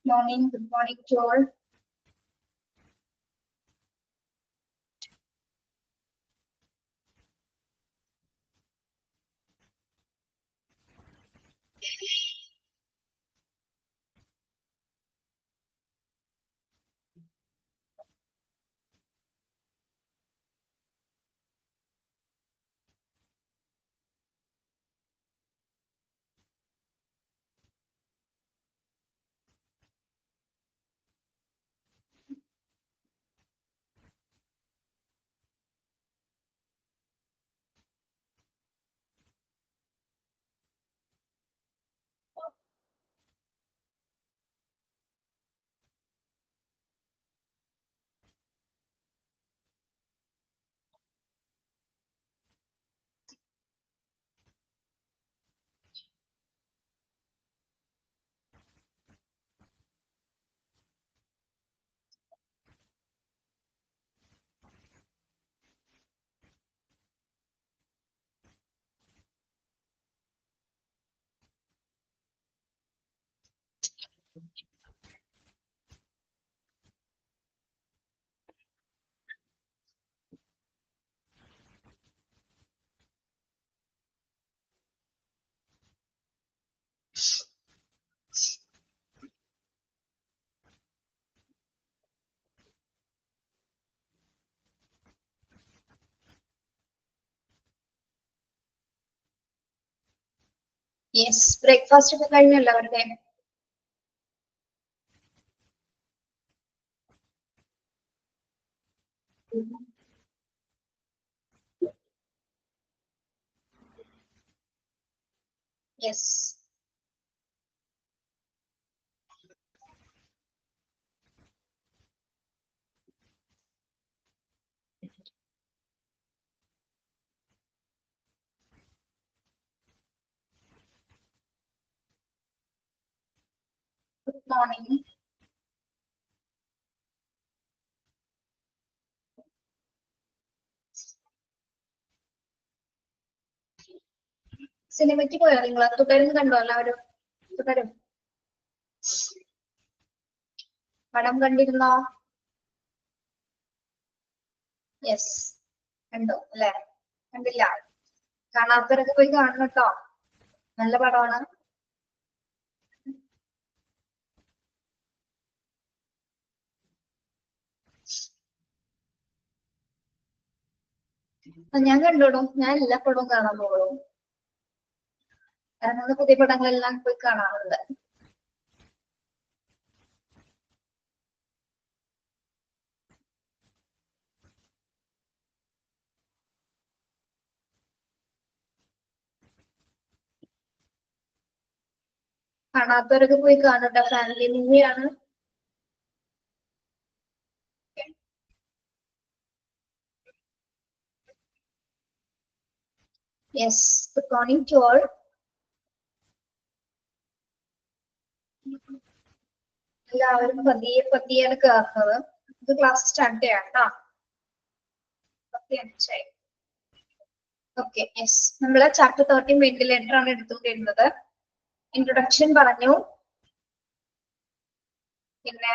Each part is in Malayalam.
Morning, good morning to all. Yes, breakfast ഒക്കെ കഴിഞ്ഞല്ലോ അവരുടെ? Yes. Good morning. സിനിമയ്ക്ക് പോയോ നിങ്ങൾ? തുടരും കണ്ടോ എല്ലാവരും? തുടരും പടം കണ്ടിരുന്നോ? യെസ്, കണ്ടു അല്ലെ? കണ്ടില്ല? കാണാത്തവരൊക്കെ പോയി കാണണം കേട്ടോ, നല്ല പടമാണ്. ഞാൻ കണ്ടോടും, ഞാൻ എല്ലാ പടവും കാണാൻ പോകുള്ളൂ. ഇറങ്ങുന്ന പുതിയ പടങ്ങളെല്ലാം പോയി കാണാറുണ്ട്. കാണാത്തവരൊക്കെ പോയി കാണട്ടെ, ഫാമിലി മൂവിയാണ്. Yes, good morning to all. എല്ലാവരും പതിയാണ് കയറുന്നത്. ഇത് ക്ലാസ് സ്റ്റാർട്ട് ചെയ്യാം കേട്ടോ. 10:05. ഓക്കെ, യെസ്, നമ്മള് ചാപ്റ്റർ 13 വെന്റിലേറ്റർ ആണ് എടുത്തുകൊണ്ടിരുന്നത്. ഇൻട്രൊഡക്ഷൻ പറഞ്ഞു, പിന്നെ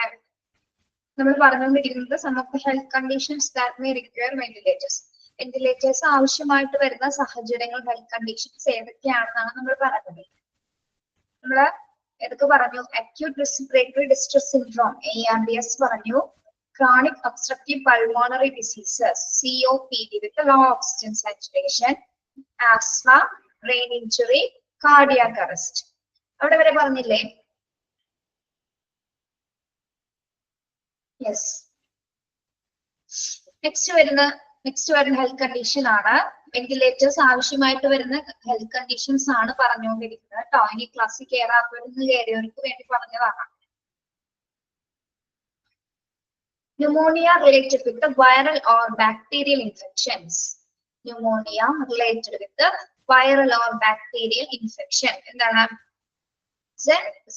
നമ്മൾ പറഞ്ഞുകൊണ്ടിരിക്കുന്നത് some of the health conditions that may require ventilators. Ventilators ആവശ്യമായിട്ട് വരുന്ന സാഹചര്യങ്ങൾ, ഹെൽത്ത് കണ്ടീഷൻസ് ഏതൊക്കെയാണെന്നാണ് നമ്മൾ പറഞ്ഞത്. നമ്മള് ഏതൊക്കെ പറഞ്ഞു? Acute respiratory distress syndrome ARDS പറഞ്ഞു, chronic obstructive pulmonary diseases COPD with low oxygen saturation, asthma, brain injury, cardiac arrest. അവിടെ വരെ പറഞ്ഞില്ലേ? യെസ്. നെക്സ്റ്റ് വരുന്ന ഹെൽത്ത് കണ്ടീഷൻ ആണ്, വെന്റിലേറ്റേഴ്സ് ആവശ്യമായിട്ട് വരുന്ന ഹെൽത്ത് കണ്ടീഷൻസ് ആണ് പറഞ്ഞുകൊണ്ടിരിക്കുന്നത് കേട്ടോ. ഇനി ക്ലാസ്സിൽ കയറിയവർക്ക് വേണ്ടി പറഞ്ഞതാണ്. Pneumonia related with the viral or bacterial infections. Pneumonia related with the viral or bacterial infection. എന്താണ്?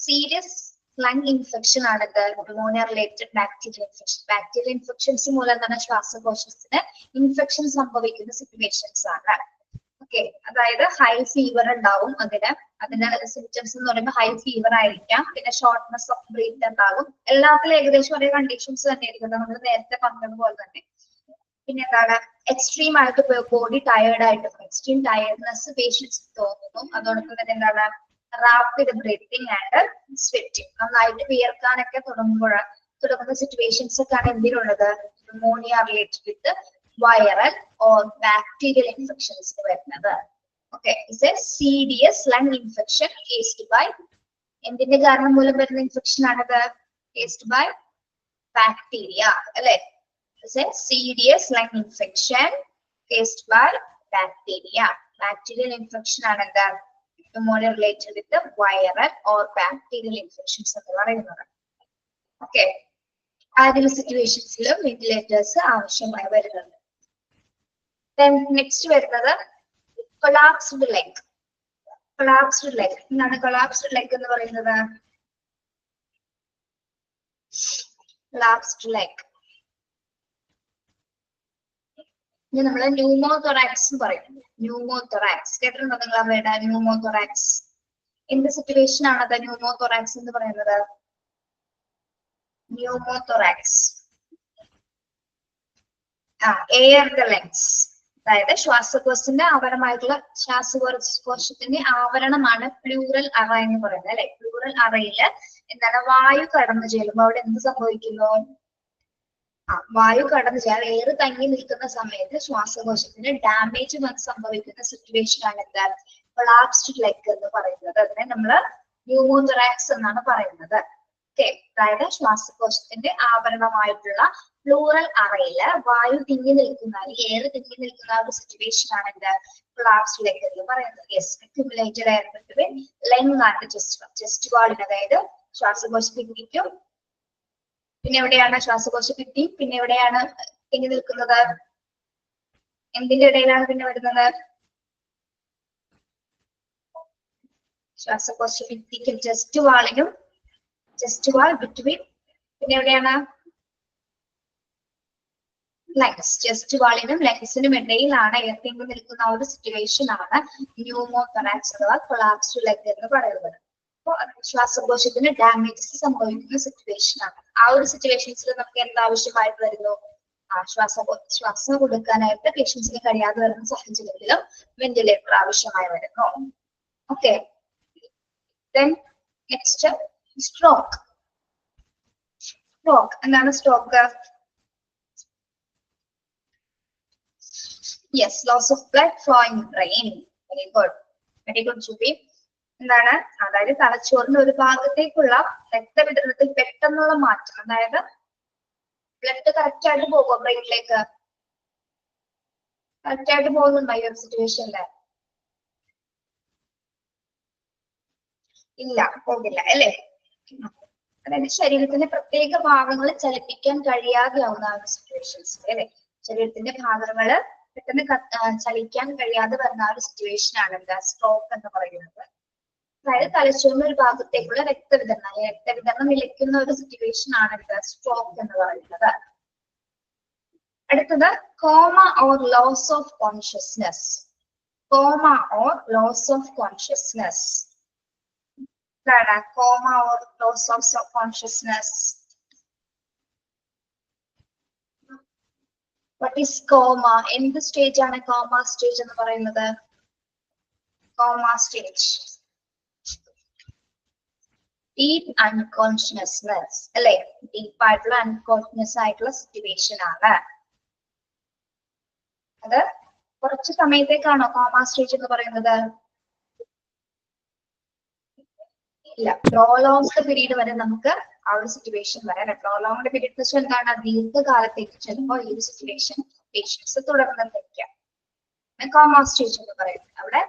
സീരിയസ് ലങ് ഇൻഫെക്ഷൻ ആണ് pneumonia related bacterial infection. Bacterial infections മൂലം തന്നെ ശ്വാസകോശത്തിന് ഇൻഫെക്ഷൻ സംഭവിക്കുന്ന സിറ്റുവേഷൻസ് ആണ്. ഓക്കെ, അതായത് ഹൈ ഫീവർ ഉണ്ടാവും. അതിന്റെ സിംറ്റംസ് എന്ന് പറയുമ്പോൾ ഹൈ ഫീവർ ആയിരിക്കാം, പിന്നെ ഷോർട്ട്നെസ് ഓഫ് ബ്രീത്ത് ഉണ്ടാകും. എല്ലാത്തിലും ഏകദേശം ഒരേ കണ്ടീഷൻസ് തന്നെ ആയിരിക്കും, നമ്മൾ നേരത്തെ പറഞ്ഞതുപോലെ തന്നെ. പിന്നെ എന്താണ്, എക്സ്ട്രീം ആയിട്ട് ബോഡി ടയേർഡ് ആയിട്ട്, എക്സ്ട്രീം ടയർഡ്നെസ് പേഷ്യൻസ് തോന്നുന്നു. അതോടൊപ്പം തന്നെ എന്താണ്, റാപ്പിഡ് ബ്രീത്തിങ് ആൻഡ് സ്വെറ്റിങ്, നന്നായിട്ട് വിയർക്കാനൊക്കെ തുടങ്ങുന്ന സിറ്റുവേഷൻസ് ഒക്കെയാണ് എന്തിനുള്ളത്, pneumonia related with viral or bacterial infections വരുന്നത്. Okay, it's a serious lung infection caused by, എന്തിന്റെ കാരണം മൂലം വരുന്ന ഇൻഫെക്ഷൻ ആണത്, കേസ്ഡ് ബൈ ബാക്ടീരിയ അല്ലെ. It's a serious lung infection caused by bacteria. Bacterial infection ആണ് എന്താ, pneumonia related with the viral or bacterial infections എന്ന് പറയുന്നത്. ഓക്കെ, ആദ്യ സിറ്റുവേഷൻസിലും വെന്റിലേറ്റേഴ്സ് ആവശ്യമായി വരുന്നുണ്ട്. Then next വരുന്നത് collapsed leg. Collapsed leg എന്താണ് collapsed leg എന്ന് പറയുന്നത്, collapsed leg ഇനി നമ്മള് ന്യൂമോതൊറാക്സ് എന്ന് പറയും. ന്യൂമോതൊറാക്സ് കേട്ടിട്ടുണ്ടോ നിങ്ങൾ അവരുടെ ന്യൂമോതൊറാക്സ്? എന്ത് സിറ്റുവേഷൻ ആണത് ന്യൂമോതൊറാക്സ് എന്ന് പറയുന്നത്? ന്യൂമോതൊറാക്സ് എയർ ദ ലങ്സ്, അതായത് ശ്വാസകോശത്തിന്റെ ആവരണമായിട്ടുള്ള ശ്വാസകോശത്തിന്റെ ആവരണമാണ് പ്ലൂറൽ അറ എന്ന് പറയുന്നത് അല്ലെ. പ്ലൂറൽ അറയില് എന്താണ്, വായു കടന്നു ചെല്ലുമ്പോൾ അവിടെ എന്ത് സംഭവിക്കുന്നു, വായു കടന്നു ചെയ്യാൻ എയർ തങ്ങി നിൽക്കുന്ന സമയത്ത് ശ്വാസകോശത്തിന് ഡാമേജ് സംഭവിക്കുന്ന സിറ്റുവേഷൻ ആണ് എന്താ, കൊളാപ്സ്ഡ് ലെഗ് എന്ന് പറയുന്നത്. അതിനെ നമ്മൾ ന്യൂമോതൊറാക്സ് എന്നാണ് പറയുന്നത്. ഓക്കെ, അതായത് ശ്വാസകോശത്തിന്റെ ആവരണമായിട്ടുള്ള പ്ലൂറൽ അറയില് വായു തിങ്ങി നിൽക്കുന്ന, അല്ലെങ്കിൽ എയർ തിങ്ങി നിൽക്കുന്ന ഒരു സിറ്റുവേഷൻ ആണ് എന്താ, കൊളാപ്സ്ഡ് ലെഗ് എന്ന് പറയുന്നത്. Yes, accumulated air between lung and chest വാളിന്, അതായത് ശ്വാസകോശ ഭിത്തിക്കും പിന്നെ എവിടെയാണ് ശ്വാസകോശ ഭിത്തി, പിന്നെ എവിടെയാണ് തിങ്ങി നിൽക്കുന്നത്, എന്തിന്റെ ഇടയിലാണ് പിന്നെ വരുന്നത്, ശ്വാസകോശ ഭിത്തിക്കും ചെസ്റ്റ് വാളിനും, ചെസ്റ്റ് വാൾ ബിറ്റ്വീൻ പിന്നെ എവിടെയാണ് ലങ്സ്, ചെസ്റ്റ് വാളിനും ലങ്സിനും ഇടയിലാണ് എയർ തിങ്ങി നിൽക്കുന്ന ഒരു സിറ്റുവേഷൻ ആണ് ന്യൂമോതൊറാക്സ് അഥവാ കൊളാപ്സ്ഡ് ലെഗ് എന്ന് പറയുന്നത്. അപ്പൊ ശ്വാസകോശത്തിന് ഡാമേജസ് സംഭവിക്കുന്ന സിറ്റുവേഷൻ ആണ്. ആ ഒരു സിറ്റുവേഷൻസിൽ നമുക്ക് എന്താവശ്യമായിട്ട് വരുന്നു, ശ്വാസം കൊടുക്കാനായിട്ട് പേഷ്യൻസിന് കഴിയാതെ വരുന്ന സാഹചര്യത്തിലും വെന്റിലേറ്റർ ആവശ്യമായി വരുന്നു. Okay, next stroke. സ്ട്രോക്ക് എന്താണ്, stroke yes, loss of blood flow in brain. Very good, very good Jubi. എന്താണ്, അതായത് തലച്ചോറിന്റെ ഒരു ഭാഗത്തേക്കുള്ള രക്തവിതരണത്തിൽ പെട്ടെന്നുള്ള മാറ്റം, അതായത് ബ്ലഡ് കറക്റ്റ് ആയിട്ട് പോകുമോ ബ്രെയിനിലേക്ക്, കറക്റ്റ് ആയിട്ട് പോകുന്നുണ്ടോ ഈ ഒരു സിറ്റുവേഷനില്? ഇല്ല, പോകില്ല അല്ലേ. അതായത് ശരീരത്തിന്റെ പ്രത്യേക ഭാഗങ്ങൾ ചലിപ്പിക്കാൻ കഴിയാതെയാവുന്ന സിറ്റുവേഷൻസ് അല്ലെ. ശരീരത്തിന്റെ ഭാഗങ്ങള് പെട്ടെന്ന് ചലിക്കാൻ കഴിയാതെ വരുന്ന ഒരു സിറ്റുവേഷൻ ആണ് എന്താ, സ്ട്രോക്ക് എന്ന് പറയുന്നത്. അതായത് തലച്ചോറിന്റെ ഒരു ഭാഗത്തേക്കുള്ള രക്തവിതരണം നിലയ്ക്കുന്ന ഒരു സിറ്റുവേഷൻ ആണ് എന്താ, സ്ട്രോക്ക് എന്ന് പറയുന്നത്. അടുത്തത് coma or loss of consciousness. Coma or loss of consciousness, coma or loss of consciousness. What is coma? എന്ത് സ്റ്റേജ് ആണ് കോമ സ്റ്റേജ് എന്ന് പറയുന്നത്? കോമ സ്റ്റേജ് ഡീപ് അൺകോൺഷ്യസ്നെസ് അല്ലെ, ഡീപ്പ് ആയിട്ടുള്ള അൺകോൺഷ്യസ് ആയിട്ടുള്ള സിറ്റുവേഷൻ ആണ്. അത് കുറച്ച് സമയത്തേക്കാണോ കോമ സ്റ്റേജ് എന്ന് പറയുന്നത്? ഇല്ല, പ്രോലോങ്ഡ് പീരീഡ് വരെ നമുക്ക് ആ ഒരു സിറ്റുവേഷൻ വരാൻ. പ്രോലോങ്ഡ് പീരീഡ് എന്ന് വെച്ചാൽ എന്താണ്, ദീർഘകാലത്തേക്ക് ചിലപ്പോൾ ഈ ഒരു സിറ്റുവേഷൻ പേഷ്യൻസ് തുടർന്നിരിക്കാം. കോമ സ്റ്റേജ് എന്ന് പറയുന്നത് അവിടെ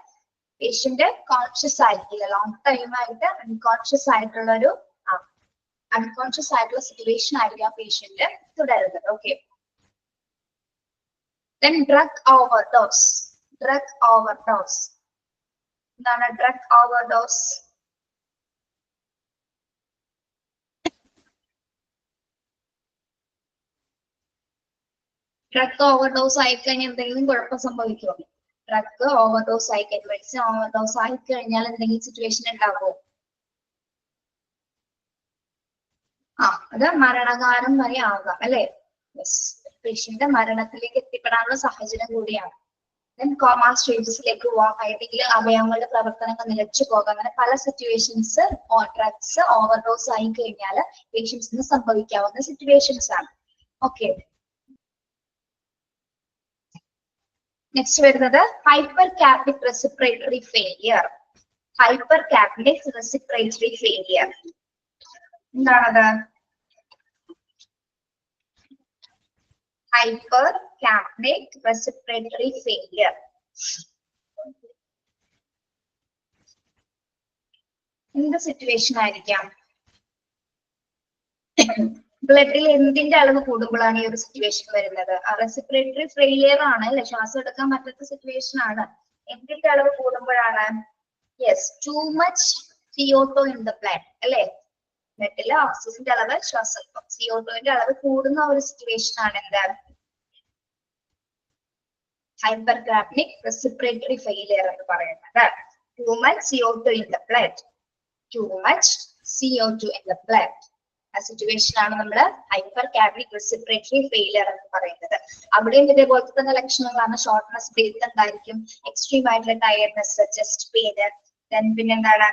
പേഷ്യന്റ് കോൺഷ്യസ് ആയിരിക്കില്ല, ലോങ് ടൈം ആയിട്ട് അൺകോൺഷ്യസ് ആയിട്ടുള്ള ഒരു അൺകോൺഷ്യസ് ആയിട്ടുള്ള സിറ്റുവേഷൻ ആയിരിക്കും ആ പേഷ്യന്റ് തുടരുന്നത്. Okay, then drug overdose. Drug overdose എന്താണ് drug overdose? ഡ്രഗ് ഓവർഡോസ് ആയിക്കഴിഞ്ഞാൽ എന്തെങ്കിലും കുഴപ്പം സംഭവിക്കുമോ? ഡ്രഗ് ഓവർഡോസ് ആയി കഴിഞ്ഞാൽ മെഡിസിൻ ഓവർഡോസ് ആയി കഴിഞ്ഞാൽ എന്തെങ്കിലും സിറ്റുവേഷൻ ഉണ്ടാകുമോ? അത് മരണകാരം വരെ ആകാം അല്ലെ? പേഷ്യന്റെ മരണത്തിലേക്ക് എത്തിപ്പെടാനുള്ള സാഹചര്യം കൂടിയാണ്. കോമാ സ്റ്റേജസിലേക്ക് പോകാം, അല്ലെങ്കിൽ അവയവങ്ങളുടെ പ്രവർത്തനങ്ങൾ നിലച്ചു പോകാം. അങ്ങനെ പല സിറ്റുവേഷൻസ് ഡ്രഗ്സ് ഓവർഡോസ് ആയി കഴിഞ്ഞാൽ പേഷ്യൻസിന് സംഭവിക്കാവുന്ന സിറ്റുവേഷൻസ് ആണ്. ഓക്കെ, നെക്സ്റ്റ് വരുന്നത് ഹൈപ്പർ കാപ്നിക് റെസിപ്രേറ്ററി ഫെയിലിയർ. ഹൈപ്പർ കാപ്നിക് റെസിപ്രേറ്ററി ഫെയിലിയർ എന്താണത്? ഹൈപ്പർ കാപ്നിക് റെസിപ്രേറ്ററി ഫെയിലിയർ എന്ത് സിറ്റുവേഷൻ ആയിരിക്കാം? ബ്ലഡിൽ എന്തിന്റെ അളവ് കൂടുമ്പോഴാണ് ഈ ഒരു സിറ്റുവേഷൻ വരുന്നത്? റെസിപ്രേറ്ററി ഫെയിലിയർ ആണ് അല്ലെ, ശ്വാസം എടുക്കാൻ പറ്റാത്ത സിറ്റുവേഷൻ ആണ്. എന്തിന്റെ അളവ് കൂടുമ്പോഴാണ്? Yes, too much CO2 in the blood അല്ലെ? ബ്ലഡിലെ ഓക്സിജന്റെ അളവ്, ശ്വാസം CO2ന്റെ അളവ് കൂടുന്ന ഒരു സിറ്റുവേഷൻ ആണ് എന്ത്? ഹൈപ്പർ കാപ്നിക് റെസിപ്രേറ്ററി ഫെയിലിയർ എന്ന് പറയുന്നത്. Too much CO2 in the blood, too much CO2 in the blood ആ സിറ്റുവേഷൻ ആണ് നമ്മൾ ഹൈപ്പർ കാപ്നിക് റെസിപ്രേറ്ററി ഫെയിലിയർ എന്ന് പറയുന്നത്. അവിടെയും ഇതേപോലത്തെ തന്നെ ലക്ഷണങ്ങളാണ്. ഷോർട്ട്നെസ് ബ്രീത്ത് ഉണ്ടായിരിക്കും, എക്സ്ട്രീം ആയിട്ടുള്ള ടയർഡ്നെസ്, ചെസ്റ്റ് പെയിൻ, പിന്നെന്താണ്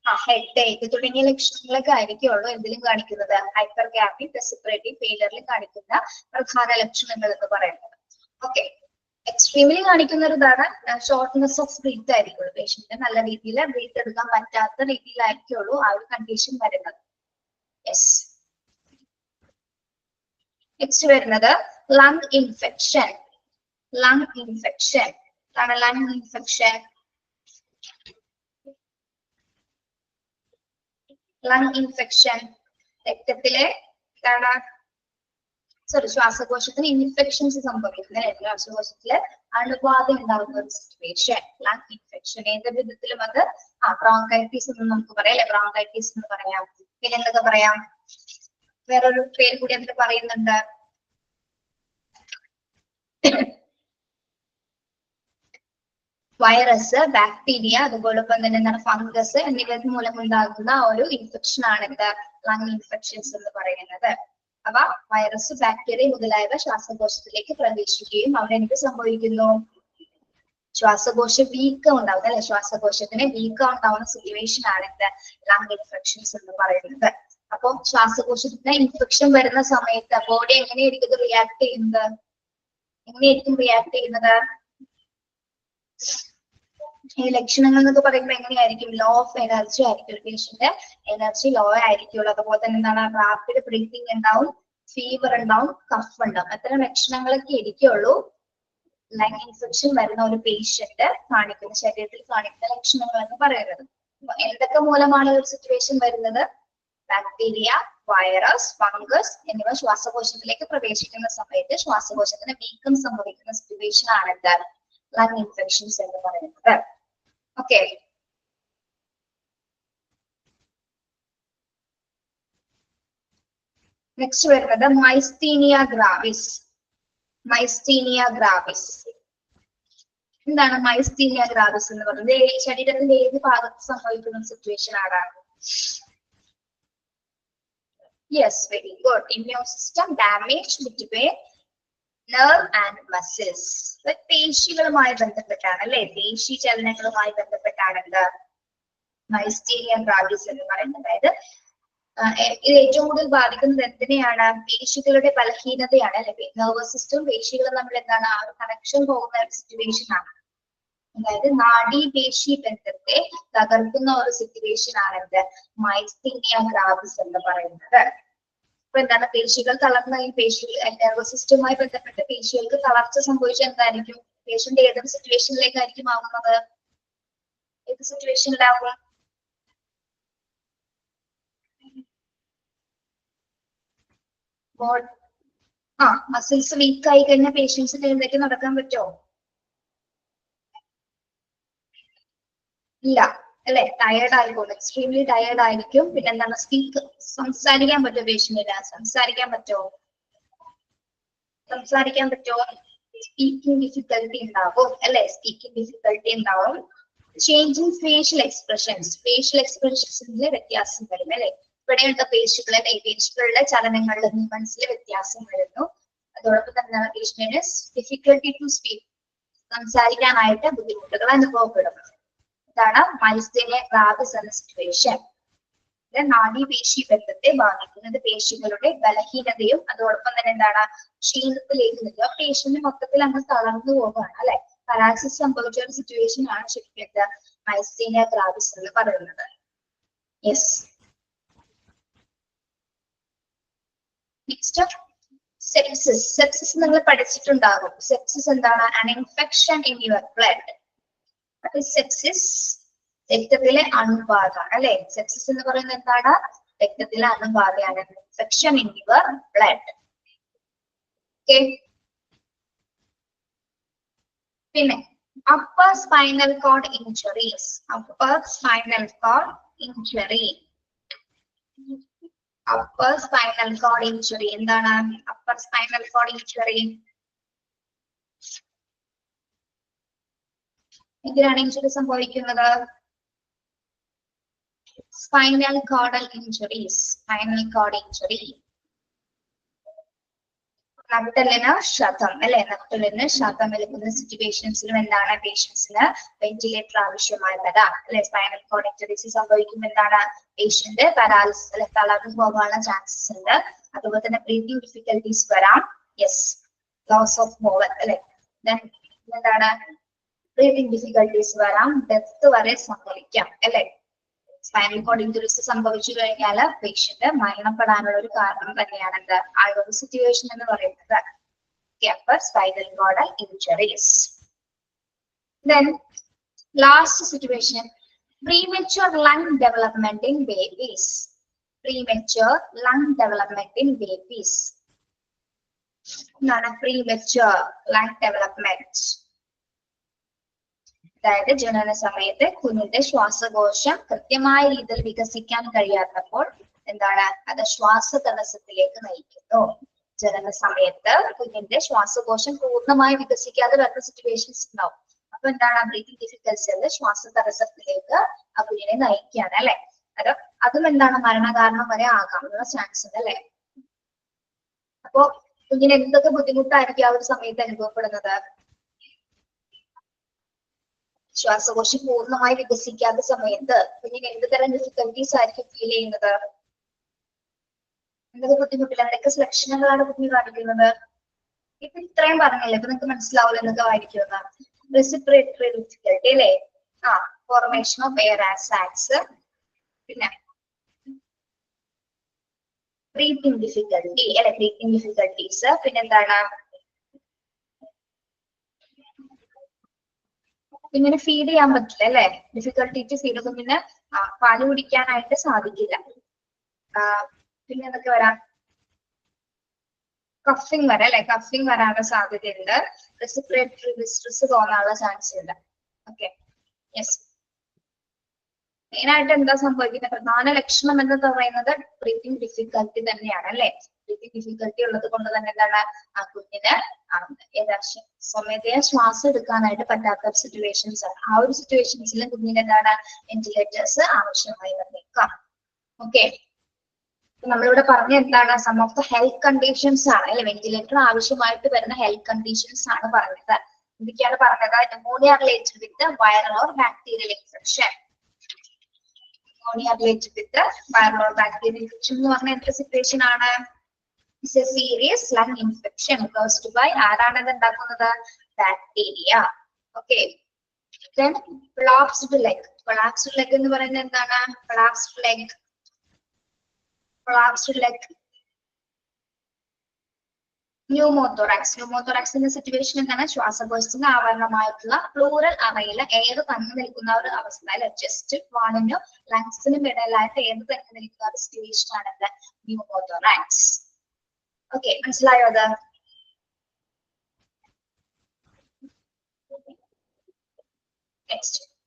ഹെഡ് ഏക്ക് തുടങ്ങിയ ലക്ഷണങ്ങളൊക്കെ ആയിരിക്കുള്ളൂ എന്തിലും കാണിക്കുന്നത്? ഹൈപ്പർ കാപ്നിക് റെസിപ്രേറ്ററി ഫെയിലിയറിൽ കാണിക്കുന്ന പ്രധാന ലക്ഷണങ്ങൾ എന്ന് പറയുന്നത്. ഓക്കെ, എക്സ്ട്രീമിലി കാണിക്കുന്ന ഒരു ഇതാണ് ഷോർട്ട്നെസ് ഓഫ് ബ്രീത്ത് ആയിരിക്കുള്ളൂ. പേഷ്യന്റിന് നല്ല രീതിയിൽ ബ്രീത്ത് എടുക്കാൻ പറ്റാത്ത രീതിയിലായിരിക്കുള്ളൂ ആ ഒരു കണ്ടീഷൻ വരുന്നത്. യെസ്, നെക്സ്റ്റ് വരുന്നത് ലങ് ഇൻഫെക്ഷൻ. ലങ് ഇൻഫെക്ഷൻ എന്താണ്? ലങ് ഇൻഫെക്ഷൻ, ലങ് ഇൻഫെക്ഷൻ രക്തത്തിലെ എന്താണ് ശ്വാസകോശത്തിന് ഇൻഫെക്ഷൻസ് സംഭവിക്കുന്നത്, ശ്വാസകോശത്തില് അണുബാധ ഉണ്ടാകുന്ന ഒരു സിറ്റുവേഷൻ ലങ് ഇൻഫെക്ഷൻ. ഏത് വിധത്തിലും അത് ബ്രോങ്കൈറ്റിസ് എന്ന് നമുക്ക് പറയാം അല്ലെ, ബ്രോങ്കൈറ്റിസ് എന്ന് പറയാം. പിന്നെ എന്തൊക്കെ പറയാം? വേറൊരു പേര് കൂടി അതിൽ പറയുന്നുണ്ട്, വൈറസ്, ബാക്ടീരിയ, അതുപോലൊപ്പം തന്നെ എന്താണ് ഫംഗസ് എന്നിവ മൂലം ഉണ്ടാകുന്ന ഒരു ഇൻഫെക്ഷൻ ആണ് എന്ത്? ലങ് ഇൻഫെക്ഷൻസ് എന്ന് പറയുന്നത്. അവ വൈറസ്, ബാക്ടീരിയ മുതലായവ ശ്വാസകോശത്തിലേക്ക് പ്രവേശിക്കുകയും അവിടെ എന്ത് സംഭവിക്കുന്നു? ശ്വാസകോശ വീക്കം ഉണ്ടാവുന്നത് അല്ലെ, ശ്വാസകോശത്തിന് വീക്കം ഉണ്ടാവുന്ന സിറ്റുവേഷൻ ആണ് എന്ത്? ലങ് ഇൻഫെക്ഷൻസ് എന്ന് പറയുന്നത്. അപ്പൊ ശ്വാസകോശത്തിന് ഇൻഫെക്ഷൻ വരുന്ന സമയത്ത് ബോഡി എങ്ങനെയായിരിക്കും റിയാക്ട് ചെയ്യുന്നത്? എങ്ങനെയായിരിക്കും റിയാക്ട് ചെയ്യുന്നത്? ഈ ലക്ഷണങ്ങൾ എന്നൊക്കെ പറയുമ്പോൾ എങ്ങനെയായിരിക്കും? ലോ ഓഫ് എനർജി ആയിരിക്കും, പേഷ്യന്റ് എനർജി ലോ ആയിരിക്കുള്ളൂ. അതുപോലെ തന്നെ എന്താണ്? റാപ്പിഡ് ബ്രീത്തിങ് ഉണ്ടാവും, ഫീവർ ഉണ്ടാവും, കഫ് ഉണ്ടാവും. അത്തരം ലക്ഷണങ്ങളൊക്കെ ഇരിക്കുള്ളൂ ലങ് ഇൻഫെക്ഷൻ വരുന്ന ഒരു പേഷ്യന്റ് കാണിക്കുന്ന, ശരീരത്തിൽ കാണിക്കുന്ന ലക്ഷണങ്ങൾ എന്ന് പറയുന്നത്. എന്തൊക്കെ മൂലമാണ് ഒരു സിറ്റുവേഷൻ വരുന്നത്? ബാക്ടീരിയ, വൈറസ്, ഫംഗസ് എന്നിവ ശ്വാസകോശത്തിലേക്ക് പ്രവേശിക്കുന്ന സമയത്ത് ശ്വാസകോശത്തിന് വീക്കം സംഭവിക്കുന്ന സിറ്റുവേഷൻ ആണ് എന്താണ്? ലങ് ഇൻഫെക്ഷൻസ് എന്ന് പറയുന്നത്. ഓക്കെ, നെക്സ്റ്റ് വരുന്നത് മൈസ്തീനിയ ഗ്രാവിസ്. മൈസ്തീനിയ ഗ്രാവിസ് എന്താണ്? മൈസ്തീനിയ ഗ്രാവിസ് എന്ന് പറയുന്നത് ശരീരത്തിന്റെ ഏത് ഭാഗത്ത് സംഭവിക്കുന്ന സിറ്റുവേഷൻ ആണ്? Yes, very good. Immune system damage between nerve and muscles. പേശികളുമായി ബന്ധപ്പെട്ടാണ് അല്ലെ, പേശി ചലനങ്ങളുമായി ബന്ധപ്പെട്ടാണ് എന്ത്? മൈസ്തീനിയ ഗ്രാവിസ് എന്ന് പറയുന്നത്. അതായത് ഇത് ഏറ്റവും കൂടുതൽ ബാധിക്കുന്നത് എന്തിനെയാണ്? പേശികളുടെ ബലഹീനതയാണ് അല്ലെ. നെർവസ് സിസ്റ്റം പേശികളും തമ്മിൽ എന്താണ് ആ ഒരു കണക്ഷൻ പോകുന്ന ഒരു സിറ്റുവേഷൻ ആണ്. അതായത് നാഡീപേശി ബന്ധത്തെ തകർക്കുന്ന ഒരു സിറ്റുവേഷൻ ആണ് എന്ത്? മൈസ്തീനിയ ഗ്രാവിസ് എന്ന് പറയുന്നത്. അപ്പൊ എന്താണ്? പേശികൾ തളർന്ന ഈ നെർവസ് സിസ്റ്റവുമായി ബന്ധപ്പെട്ട് പേശികൾക്ക് തളർച്ച സംഭവിച്ച എന്തായിരിക്കും? പേഷ്യന്റ് ഏതൊരു സിറ്റുവേഷനിലേക്കായിരിക്കും ആവുന്നത്? ഏത് സിറ്റുവേഷനിലാവും? മസിൽസ് വീക്ക് ആയി കഴിഞ്ഞാൽ പേഷ്യൻസിന് എഴുന്നേറ്റ് നടക്കാൻ പറ്റുമോ? ഇല്ല അല്ലെ, ടയേർഡ് ആയിരിക്കും, എക്സ്ട്രീംലി ടയേർഡ് ആയിരിക്കും. പിന്നെ എന്താണ്? സംസാരിക്കാൻ പറ്റുമോ പേഷ്യന്റിന്? സംസാരിക്കാൻ പറ്റുമോ? സംസാരിക്കാൻ പറ്റുമോ? സ്പീക്കിംഗ് ഡിഫിക്കൽട്ടി ഉണ്ടാവും അല്ലെ, സ്പീക്കിംഗ് ഡിഫിക്കൽട്ടി ഉണ്ടാവും. ചേഞ്ചിങ് ഫേഷ്യൽ എക്സ്പ്രഷൻസിൽ വ്യത്യാസം വരും അല്ലെ. ഇവിടെയുള്ള പേശികളുടെ ചലനങ്ങളുടെ മൂവ്മെന്റ്സിൽ വ്യത്യാസം വരുന്നു. അതോടൊപ്പം തന്നെ പേഷ്യന്റിന് ഡിഫിക്കൽട്ടി ടു സ്പീക്ക്, സംസാരിക്കാനായിട്ട് ബുദ്ധിമുട്ടുകൾ അനുഭവപ്പെടുന്നു. ഇതാണ് മൈസ്തീനിയ ഗ്രാവിസ് എന്ന സിറ്റുവേഷൻ. ഇത് നാഡീപേശി ബന്ധത്തെ ബാധിക്കുന്നത്, പേശികളുടെ ബലഹീനതയും അതോടൊപ്പം തന്നെ എന്താണ് ക്ഷീണത്തിലേക്ക് നിൽക്കുക. പേഷ്യന്റ് മൊത്തത്തിൽ അങ്ങ് തളർന്നു പോകുകയാണ് അല്ലെ. പാരാലിസിസ് സംഭവിച്ച ഒരു സിറ്റുവേഷൻ ആണ് ശരിക്കും മൈസ്തീനിയ ഗ്രാവിസ് എന്ന് പറയുന്നത്. യെസ്. Next sepsis. സെപ്സിസ് നിങ്ങൾ പഠിച്ചിട്ടുണ്ടാകും. സെപ്സിസ് എന്താണ്? an infection in your blood. Sepsis രക്തത്തിലെ അണുബാധ അല്ലെ. സെപ്സിസ് എന്ന് പറയുന്നത് എന്താണ്? രക്തത്തിലെ അണുബാധയാണ്. Infection in your blood. Okay. പിന്നെ upper spinal cord injuries. Upper spinal cord injury. Upper spinal cord injury എന്താണ്? അപ്പർ സ്പൈനൽ കോഡ് ഇഞ്ചുറി എന്തിനാണ് ഇഞ്ചുറി സംഭവിക്കുന്നത്? സ്പൈനൽ കോഡൽ ഇഞ്ചുറീസ്. Spinal cord injury. നട്ടലിന് ക്ഷതം അല്ലെ. നട്ടലിന് ക്ഷതം ഏൽക്കുന്ന സിറ്റുവേഷൻസിലും എന്താണ് പേഷ്യൻസിന് വെന്റിലേറ്റർ ആവശ്യമായി വരാം അല്ലെ. സ്പൈനൽ കോഡ് ഇഞ്ചുറീസ് സംഭവിക്കുമ്പോൾ എന്താണ് പേഷ്യന്റ് പാരാലിസിസ് അല്ലെ, തളർന്നു പോകാനുള്ള ചാൻസസ് ഉണ്ട്. അതുപോലെ തന്നെ ബ്രീതിങ് ഡിഫിക്കൽട്ടീസ് വരാം. യെസ്. ലോസ് ഓഫ് മൂവ്മെന്റ് അല്ലെ. എന്താണ് ബ്രീതിങ് ഡിഫിക്കൽട്ടീസ് വരാം. ഡെത്ത് വരെ സംഭവിക്കാം അല്ലെ. സ്പൈനൽ കോഡ് ഇഞ്ചുറീസ് സംഭവിച്ചു കഴിഞ്ഞാൽ പേഷ്യന്റ് മരണപ്പെടാനുള്ള ഒരു കാരണം തന്നെയാണ് ആ ഒരു സിറ്റുവേഷൻ എന്ന് പറയുന്നത്. Upper spinal cord injuries. Then last situation, premature lung development in babies. Premature lung development in babies. Premature lung development. അതായത് ജനന സമയത്ത് കുഞ്ഞിന്റെ ശ്വാസകോശം കൃത്യമായ രീതിയിൽ വികസിക്കാൻ കഴിയാത്തപ്പോൾ എന്താണ് അത് ശ്വാസതടസ്സത്തിലേക്ക് നയിക്കുന്നു. ജനന സമയത്ത് കുഞ്ഞിന്റെ ശ്വാസകോശം പൂർണ്ണമായി വികസിക്കാതെ വരുന്ന സിറ്റുവേഷൻസ് ഉണ്ടാവും. അപ്പൊ എന്താണ് ബ്രീതിങ് ഡിഫിക്കൽസി ശ്വാസതടസ്സത്തിലേക്ക് ആ കുഞ്ഞിനെ നയിക്കുകയാണ് അല്ലെ. അതും എന്താണ് മരണകാരണം വരെ ആകാനുള്ള ചാൻസ് ഉണ്ട് അല്ലെ. അപ്പോ കുഞ്ഞിന് എന്തൊക്കെ ബുദ്ധിമുട്ടായിരിക്കും ആ ഒരു സമയത്ത് അനുഭവപ്പെടുന്നത്? ശ്വാസകോശം പൂർണ്ണമായി വികസിക്കാത്ത സമയത്ത് കുഞ്ഞിന് എന്ത് തരം ഡിഫിക്കൽട്ടീസ് ആയിരിക്കും ഫീൽ ചെയ്യുന്നത്? എന്തൊക്കെ ബുദ്ധിമുട്ടില്ല, എന്തൊക്കെ ലക്ഷണങ്ങളാണ് കുഞ്ഞ് കാണിക്കുന്നത്? ഇപ്പൊ ഇത്രയും പറഞ്ഞില്ലേ, ഇപ്പൊ നിങ്ങൾക്ക് മനസ്സിലാവില്ല എന്തൊക്കെ ആയിരിക്കും. റെസിപ്പിറേറ്ററി ഡിഫിക്കൽട്ടി അല്ലേ, ഫോർമേഷൻ ഓഫ് എയർ സാക്സ്, പിന്നെ ബ്രീത്തിങ് ഡിഫിക്കൽട്ടി അല്ലെ, ബ്രീത്തിങ് ഡിഫിക്കൽട്ടീസ്, പിന്നെന്താണ് കുഞ്ഞിന് ഫീഡ് ചെയ്യാൻ പറ്റില്ല അല്ലെ. ഡിഫിക്കൽട്ടി ടു ഫീഡ്, കുഞ്ഞിന് പാല് കുടിക്കാനായിട്ട് സാധിക്കില്ല. പിന്നെ എന്തൊക്കെ വരാം? കഫിങ് വരാം അല്ലെ, കഫിങ് വരാനുള്ള സാധ്യതയുണ്ട്. റെസിപ്പിറേറ്ററി ഡിസ്ട്രസ് തോന്നാനുള്ള ചാൻസ് ഉണ്ട്. ഓക്കെ. യെസ്. മെയിനായിട്ട് എന്താ സംഭവിക്കുന്നത്? പ്രധാന ലക്ഷണം എന്ന് പറയുന്നത് ബ്രീത്തിങ് ഡിഫിക്കൽട്ടി തന്നെയാണ് അല്ലെ. ബ്രീത്തിങ് ഡിഫിക്കൽട്ടി ഉള്ളത് കൊണ്ട് തന്നെ എന്താണ് ആ കുഞ്ഞിന് സ്വമേധയാ ശ്വാസം എടുക്കാനായിട്ട് പറ്റാത്ത സിറ്റുവേഷൻസ് ആണ്. ആ ഒരു സിറ്റുവേഷൻസിൽ കുഞ്ഞിന് എന്താണ് വെന്റിലേറ്റേഴ്സ് ആവശ്യമായി വന്നേക്കാം. ഓക്കെ. നമ്മളിവിടെ പറഞ്ഞ എന്താണ് some of the health conditions ആണ് അല്ലെ. വെന്റിലേറ്റർ ആവശ്യമായിട്ട് വരുന്ന ഹെൽത്ത് കണ്ടീഷൻസ് ആണ് പറഞ്ഞത്. എന്തൊക്കെയാണ് പറഞ്ഞത്? Pneumonia related with viral or bacterial infection. Pneumonia related with viral or bacterial infection എന്ന് പറഞ്ഞ എന്ത് സിറ്റുവേഷൻ ആണ്? It's a serious lung infection caused by ആരാണ് ഇത് ഉണ്ടാക്കുന്നത്? Bacteria. Okay. Then collapsed leg. Collapsed leg എന്ന് പറയുന്നത് എന്താണ്? Collapsed leg. Collapsed leg. Pneumothorax. ന്യൂമോതോറാക്സിന്റെ സിറ്റുവേഷൻ എന്താണ്? ശ്വാസകോശത്തിന്റെ ആവരണമായിട്ടുള്ള പ്ലൂറൽ അറയില് എയർ തങ്ങി നിൽക്കുന്ന ഒരു അവസ്ഥ അല്ലെ. ചെസ്റ്റ് വാളിനും ലങ്സിനും ഇടയിലായിട്ട് എയർ തങ്ങി നിൽക്കുന്ന ഒരു സിറ്റുവേഷൻ ആണ് ന്യൂമോതോറാക്സ്. ഓക്കെ, മനസ്സിലായോ അത്?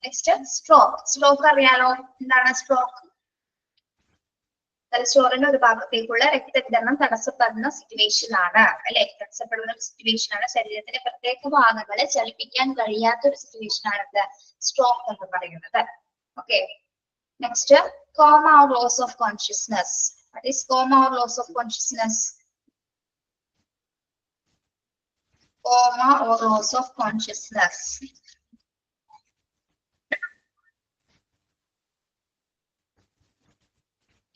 Next stroke. സ്ട്രോക്ക് അറിയാലോ, എന്താണ് സ്ട്രോക്ക്? തലച്ചോറിന്റെ ഒരു ഭാഗത്തേക്കുള്ള രക്തവിതരണം തടസ്സപ്പെടുന്ന സിറ്റുവേഷൻ ആണ് അല്ലെ, തടസ്സപ്പെടുന്ന ഒരു സിറ്റുവേഷൻ ആണ്. ശരീരത്തിന്റെ പ്രത്യേക ഭാഗങ്ങളെ ചലിപ്പിക്കാൻ കഴിയാത്ത ഒരു സിറ്റുവേഷൻ ആണ് സ്ട്രോക്ക് എന്ന് പറയുന്നത്. Okay, next coma or loss of consciousness. What is coma or loss of consciousness? Coma or loss of consciousness.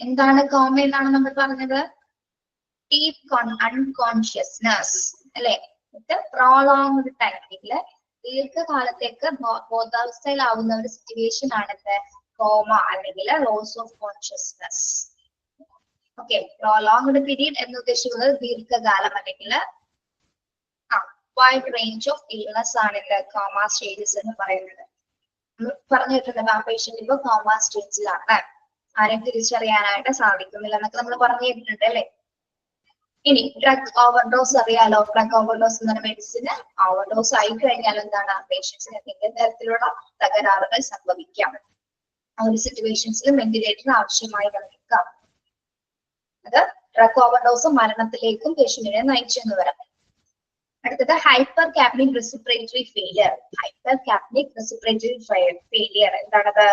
എന്താണ് കോമ എന്നാണ് നമ്മൾ പറഞ്ഞത്? ഡീപ് അൺകോൺഷ്യസ്നസ് അല്ലെ, പ്രോളോങ്ഡ് ടൈമില് ദീർഘകാലത്തേക്ക് ബോധാവസ്ഥയിലാവുന്ന ഒരു സിറ്റുവേഷൻ ആണിത് കോമ അല്ലെങ്കിൽ loss of consciousness. Okay, prolonged period എന്ന് ഉദ്ദേശിക്കുന്നത് ദീർഘകാലം അല്ലെങ്കിൽ വൈഡ് റേഞ്ച് ഓഫ് ഇൽനസ് ആണ് കോമ സ്റ്റേജസ് എന്ന് പറയുന്നത്. പറഞ്ഞിട്ടുണ്ട് ആ പേഷ്യന്റ് ഇപ്പൊ കോമ സ്റ്റേജിലാണ്, ആരും തിരിച്ചറിയാനായിട്ട് സാധിക്കുന്നില്ല എന്നൊക്കെ നമ്മൾ പറഞ്ഞു കേട്ടിട്ടുണ്ട് അല്ലെ. ഇനി ഡ്രഗ് ഓവർഡോസ് അറിയാലോ. ഡ്രഗ് ഓവർഡോസ് എന്ന മെഡിസിന് ഓവർഡോസ് ആയി കഴിഞ്ഞാൽ എന്താണ്, പേഷ്യൻസിന് എന്തെങ്കിലും തരത്തിലുള്ള തകരാറുകൾ സംഭവിക്കാം. ആ ഒരു സിറ്റുവേഷൻസിൽ വെന്റിലേറ്റർ ആവശ്യമായി വന്നേക്കാം. അത് ഡ്രഗ് ഓവർഡോസ് മരണത്തിലേക്കും പേഷ്യന്റിനെ നയിച്ചെന്ന് വരാം. അടുത്തത് hypercapnic respiratory failure. Hypercapnic respiratory failure എന്താണത്?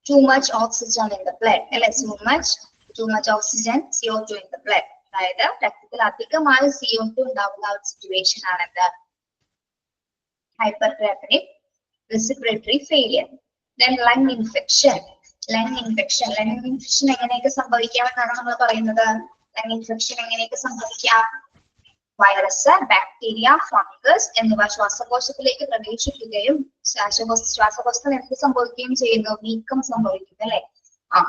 Too much oxygen in the blood അല്ലെ, too much oxygen CO2 in the blood. അതായത് രക്തത്തിൽ അധികമായി CO2 ഉണ്ടാവുന്ന ഒരു സിറ്റുവേഷൻ ആണത് hypercapnic respiratory failure. Then lung infection. Lung infection എങ്ങനെയൊക്കെ സംഭവിക്കാമെന്നാണ് നമ്മൾ പറയുന്നത്. ലങ് ഇൻഫെക്ഷൻ എങ്ങനെയൊക്കെ സംഭവിക്കാം? വൈറസ്, ബാക്ടീരിയ, ഫംഗസ് എന്നിവ ശ്വാസകോശത്തിലേക്ക് പ്രവേശിക്കുകയും ശ്വാസകോശത്തിൽ എന്ത് സംഭവിക്കുകയും ചെയ്യുന്നു? വീക്കം സംഭവിക്കുന്നു അല്ലെ.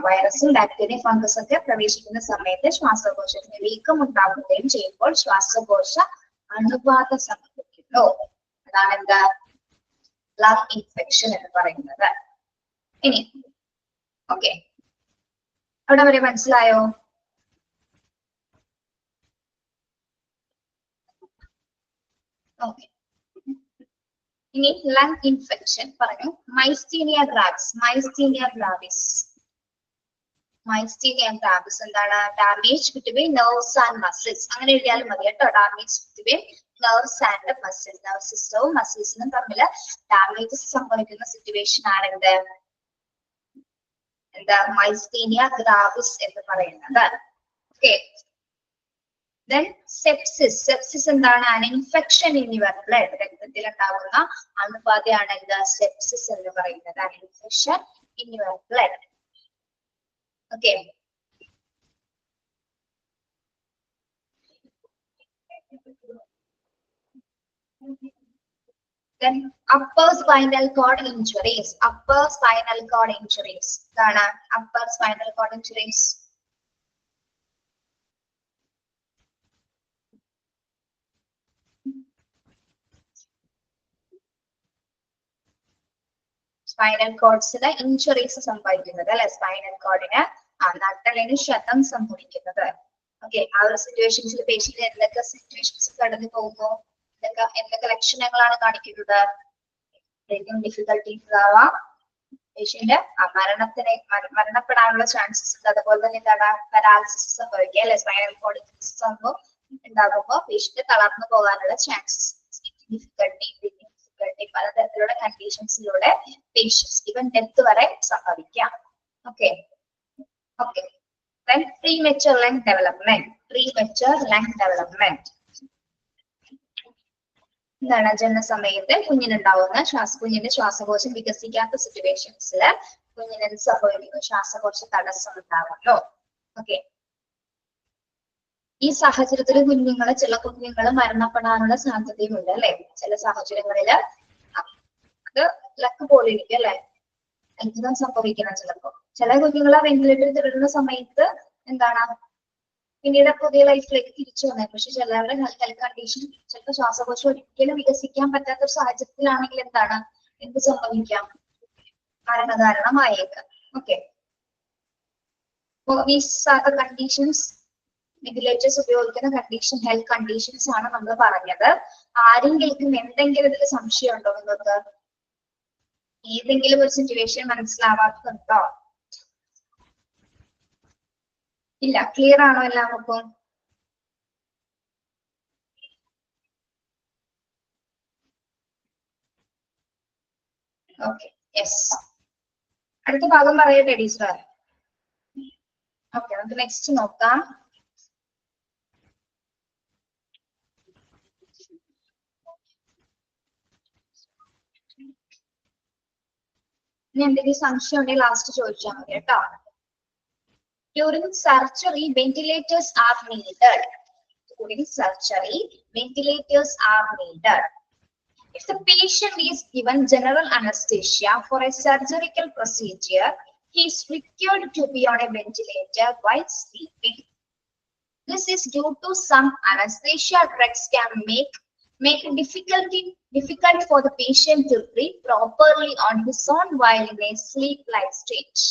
വൈറസും ബാക്ടീരിയ ഫംഗസ് ഒക്കെ പ്രവേശിക്കുന്ന സമയത്ത് ശ്വാസകോശത്തിന് വീക്കം ഉണ്ടാകുകയും ചെയ്യുമ്പോൾ ശ്വാസകോശ അണുബാധ സംഭവിക്കുന്നു. അതാണ് എന്താ ലങ് ഇൻഫെക്ഷൻ എന്ന് പറയുന്നത്. ഇനി ഓക്കെ, അവിടെ വരെ മനസ്സിലായോ? ഓക്കെ, ഇനി ലങ് ഇൻഫെക്ഷൻ പറഞ്ഞു. Myasthenia gravis. മൈസ്തീനിയ ഗ്രാവിസ് എന്താണ്? Damage between nerves and muscles. അങ്ങനെ എഴുതിയാലും മതി കേട്ടോ. Damage between nerves and muscles. Nerve സിസ്റ്റവും മസിൽസിനും തമ്മിൽ ഡാമേജസ് സംഭവിക്കുന്ന സിറ്റുവേഷൻ ആണ് എന്താ മൈസ്തീനിയ ഗ്രാവിസ് എന്ന് പറയുന്നത്. Okay, then sepsis. Sepsis എന്താണ്? an infection in your blood. രക്തത്തിൽ ഉണ്ടാകുന്ന അണുബാധയാണ് എന്താ സെപ്സിസ് എന്ന് പറയുന്നത്. an infection in your blood. Okay, then upper spinal cord injuries. upper spinal cord injuries എന്താണ്? upper spinal cord injuries spinal കോഡ്സിന് ഇൻഷുറീസ് സംഭവിക്കുന്നത് അല്ലെ. സ്പൈനൽ കോഡിന് നട്ടലിന് ക്ഷതം സംഭവിക്കുന്നത്. ഓക്കെ, ആ ഒരു സിറ്റുവേഷൻസിൽ പേഷ്യന്റ് എന്തൊക്കെ സിറ്റുവേഷൻസ് കടന്നു പോകുന്നു, എന്തൊക്കെ ലക്ഷണങ്ങളാണ് കാണിക്കുന്നത്? ബ്രീതിങ് ഡിഫിക്കൽട്ടീസ് ആവാം, പേഷ്യന്റ് മരണപ്പെടാനുള്ള ചാൻസസ് ഉണ്ട്. അതുപോലെ തന്നെ എന്താണ് പാരാലിസിസ് സംഭവിക്കുക അല്ലെ. സ്പൈനൽ കോഡ് സംഭവം ഉണ്ടാകുമ്പോൾ പേഷ്യന്റ് തളർന്നു പോകാനുള്ള ചാൻസസ്, ഡിഫിക്കൽട്ടി, പലതരത്തിലുള്ള കണ്ടീഷൻസിലൂടെ പേഷ്യൻസ് ഈവൻ ഡെത്ത് വരെ സംഭവിക്കാം. Okay okay, premature lung development. premature lung development എന്താണ്? ജനനസമയത്ത് കുഞ്ഞിനുണ്ടാവുന്ന കുഞ്ഞിന്റെ ശ്വാസകോശം വികസിക്കാത്ത സിറ്റുവേഷൻസിൽ കുഞ്ഞിന് എന്ത് സംഭവിക്കുന്നു? ശ്വാസകോശ തടസ്സം ഉണ്ടാവുമല്ലോ. ഓക്കെ, ഈ സാഹചര്യത്തിൽ ചില കുഞ്ഞുങ്ങൾ മരണപ്പെടാനുള്ള സാധ്യതയുണ്ട് അല്ലെ. ചില സാഹചര്യങ്ങളില് അത് ലക്ക് പോലെ ഇരിക്കും അല്ലെ, അത്ഭുതം സംഭവിക്കണം ചിലപ്പോ. ചില കുഞ്ഞുങ്ങളെ വെന്റിലേറ്ററിൽ തുടരുന്ന സമയത്ത് എന്താണ് പിന്നീട് പുതിയ ലൈഫിലേക്ക് തിരിച്ചു വന്നത്. പക്ഷെ ചിലവരുടെ ഹെൽത്ത് കണ്ടീഷൻ ചിലപ്പോൾ ശ്വാസകോശം ഒരിക്കലും വികസിക്കാൻ പറ്റാത്ത ഒരു സാഹചര്യത്തിലാണെങ്കിൽ എന്ത് സംഭവിക്കാം? മരണകാരണമായേക്കാം. ഓക്കെ, കണ്ടീഷൻസ് വെന്റിലേറ്റേഴ്സ് ഉപയോഗിക്കുന്ന ഹെൽത്ത് കണ്ടീഷൻസ് ആണ് നമ്മൾ പറഞ്ഞത്. ആരെങ്കിലും എന്തെങ്കിലും ഇതിൽ സംശയം ഉണ്ടോ നിങ്ങൾക്ക്? ഏതെങ്കിലും ഒരു സിറ്റുവേഷൻ മനസ്സിലാവാത്തതുണ്ടോ? ഇല്ല, ക്ലിയർ ആണോ എല്ലാവർക്കും? Okay, yes. അടുത്ത ഭാഗം പറയട്ടെ ടീച്ചർ? ഓക്കെ, നമുക്ക് നെക്സ്റ്റ് നോക്കാം. ഇനി എന്തെങ്കിലും സംശയം ഉണ്ടെങ്കിൽ ലാസ്റ്റ് ചോദിച്ചാൽ മതി കേട്ടോ. During surgery, ventilators are needed. During surgery, ventilators are needed. If the patient is given general anesthesia for a surgical procedure, he is required to be on a ventilator while sleeping. This is due to some anesthesia drugs can make it difficult for the patient to breathe properly on his own while in a sleep-like state.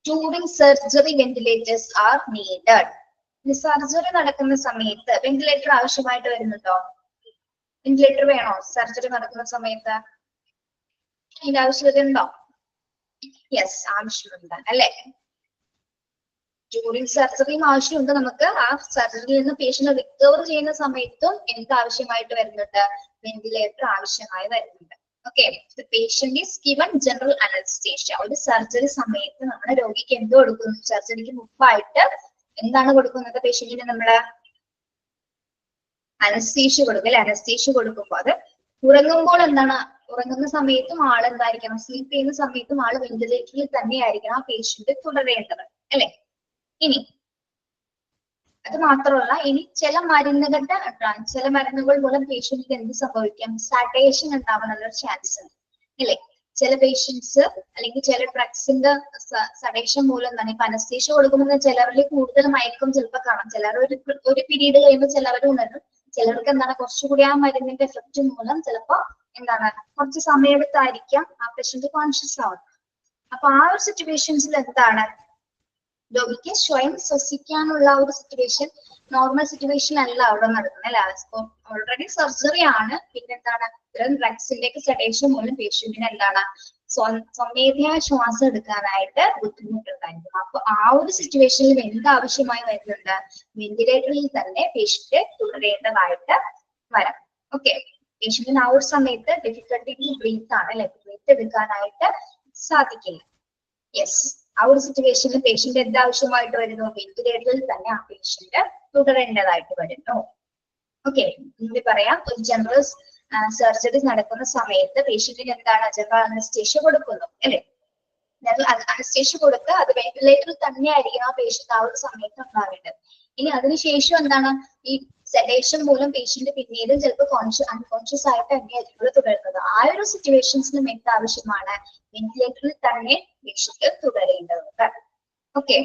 During surgery, ventilators are needed. Surgery നടക്കുന്ന സമയത്ത് വെന്റിലേറ്റർ ആവശ്യമായിട്ട് വരുന്നുണ്ടോ? വെന്റിലേറ്റർ വേണോ സർജറി നടക്കുന്ന സമയത്ത്? ഇതിന്റെ ആവശ്യകത ഉണ്ടോ? യെസ്, ആവശ്യമുണ്ട് അല്ലെ? ഡ്യൂറിങ് സർജറിയും ആവശ്യമുണ്ട്. നമുക്ക് ആ സർജറിയിൽ നിന്ന് പേഷ്യന്റ് റിക്കവർ ചെയ്യുന്ന സമയത്തും എന്ത് ആവശ്യമായിട്ട് വരുന്നുണ്ട്? വെന്റിലേറ്റർ ആവശ്യമായി വരുന്നുണ്ട്. Okay, patient is given general anaesthesia. ഒരു സർജറി സമയത്ത് നമ്മുടെ രോഗിക്ക് എന്ത് കൊടുക്കുന്നു? സർജറിക്ക് മുമ്പായിട്ട് എന്താണ് കൊടുക്കുന്നത് പേഷ്യന്റിന്? നമ്മള് അനസ്തേഷ്യ കൊടുക്കും അല്ലെ? അനസ്തേഷ്യ കൊടുക്കുമ്പോൾ അത് ഉറങ്ങുമ്പോൾ എന്താണ്? ഉറങ്ങുന്ന സമയത്തും ആൾ എന്തായിരിക്കണം? സ്ലീപ്പ് ചെയ്യുന്ന സമയത്തും ആള് വെന്റിലേറ്ററിൽ തന്നെയായിരിക്കണം ആ പേഷ്യന്റ് തുടരേണ്ടത് അല്ലെ? ഇനി അത് മാത്രമല്ല, ഇനി ചില മരുന്നുകൾ മൂലം പേഷ്യന്റിന് എന്ത് സംഭവിക്കാം? സഡേഷൻ ഉണ്ടാവാനുള്ള ചാൻസ് ഉണ്ട് അല്ലെ? ചില പേഷ്യൻസ് അല്ലെങ്കിൽ ചില ഡ്രഗ്സിന്റെ സഡേഷൻ മൂലം തന്നെ ഇപ്പൊ അനസ്തേഷ്യ കൊടുക്കുമ്പോൾ ചിലവരിൽ കൂടുതൽ മയക്കം ചിലപ്പോൾ കാണാം. ചിലർ ഒരു പീരീഡ് കഴിയുമ്പോൾ ചിലവർ ഉണരും. ചിലർക്ക് എന്താണ് കുറച്ചുകൂടി ആ മരുന്നിന്റെ എഫക്റ്റ് മൂലം ചിലപ്പോ എന്താണ് കുറച്ച് സമയമെടുത്തായിരിക്കാം ആ പേഷ്യന്റ് കോൺഷ്യസ് ആവുന്നത്. അപ്പൊ ആ ഒരു സിറ്റുവേഷൻസിൽ എന്താണ് രോഗിക്ക് സ്വയം ശ്വസിക്കാനുള്ള ഒരു സിറ്റുവേഷൻ നോർമൽ സിറ്റുവേഷൻ അല്ല അവിടെ നടക്കുന്നത് അല്ലെ? ഓൾറെഡി സർജറി ആണ്. പിന്നെ എന്താണ് ഇത്തരം ഡ്രഗ്സിന്റെ ഒക്കെ സെഡേഷൻ മൂലം പേഷ്യന്റിന് എന്താണ് സ്വമേധയാ ശ്വാസം എടുക്കാനായിട്ട് ബുദ്ധിമുട്ടുണ്ടായിരിക്കും. അപ്പൊ ആ ഒരു സിറ്റുവേഷനിൽ എന്താവശ്യമായി വരുന്നുണ്ട്? വെന്റിലേറ്ററിൽ തന്നെ പേഷ്യന്റ് തുടരേണ്ടതായിട്ട് വരാം. ഓക്കെ, പേഷ്യന്റിന് ആ ഒരു സമയത്ത് ഡിഫിക്കൽട്ടി ബ്രീത്ത് ആണ് അല്ലെ? ബ്രീത്ത് എടുക്കാനായിട്ട് സാധിക്കില്ല. യെസ്, ആ ഒരു സിറ്റുവേഷനിൽ പേഷ്യന്റ് എന്താവശ്യമായിട്ട് വരുന്നു? വെന്റിലേറ്ററിൽ തന്നെ ആ പേഷ്യന്റ് തുടരേണ്ടതായിട്ട് വരുന്നു. ഓക്കെ, ഇനി പറയാം. ഒരു ജനറൽ സർജറി നടക്കുന്ന സമയത്ത് പേഷ്യന്റിന് എന്താണ്? ജനറൽ അനസ്തേഷ്യ കൊടുക്കുന്നു അല്ലെ? അനസ്തേഷ്യ കൊടുക്കുക, അത് വെന്റിലേറ്ററിൽ തന്നെ ആയിരിക്കും ആ പേഷ്യന്റ് ആ ഒരു സമയത്ത് ഉണ്ടാവേണ്ടത്. ഇനി അതിനുശേഷം എന്താണ്? ഈ സെഡേഷൻ മൂലം പേഷ്യന്റ് പിന്നീട് ചിലപ്പോൾ അൺകോൺഷ്യസ് ആയിട്ട് തന്നെയായിരിക്കും തുടരുന്നത്. ആ ഒരു സിറ്റുവേഷൻസിലും എന്താവശ്യമാണ്? വെന്റിലേറ്ററിൽ തന്നെ പേഷ്യന്റ് തുടരേണ്ടതുണ്ട്. ഓക്കെ,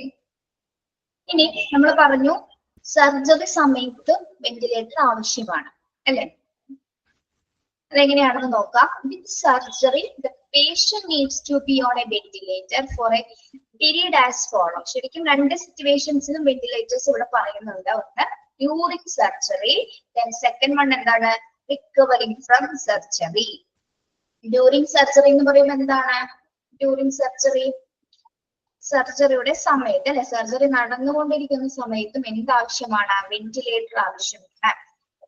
ഇനി നമ്മൾ പറഞ്ഞു സർജറി സമയത്ത് വെന്റിലേറ്റർ ആവശ്യമാണ് അല്ലെ? അതെങ്ങനെയാണെന്ന് നോക്കാം. With surgery the patient needs to be on a ventilator for a period as follow. ശരിക്കും രണ്ട് സിറ്റുവേഷൻസിലും വെന്റിലേറ്റേഴ്സ് ഇവിടെ പറയുന്നുണ്ട്. ഒന്ന് during surgery, then second one എന്താണ്? Recovering from surgery. During surgery എന്ന് പറയുമ്പോൾ എന്താണ്? ഡ്യൂറിങ് സർജറിയുടെ സമയത്ത് അല്ലെ? സർജറി നടന്നുകൊണ്ടിരിക്കുന്ന സമയത്തും എന്താവശ്യമാണ്? വെന്റിലേറ്റർ ആവശ്യമാണ്.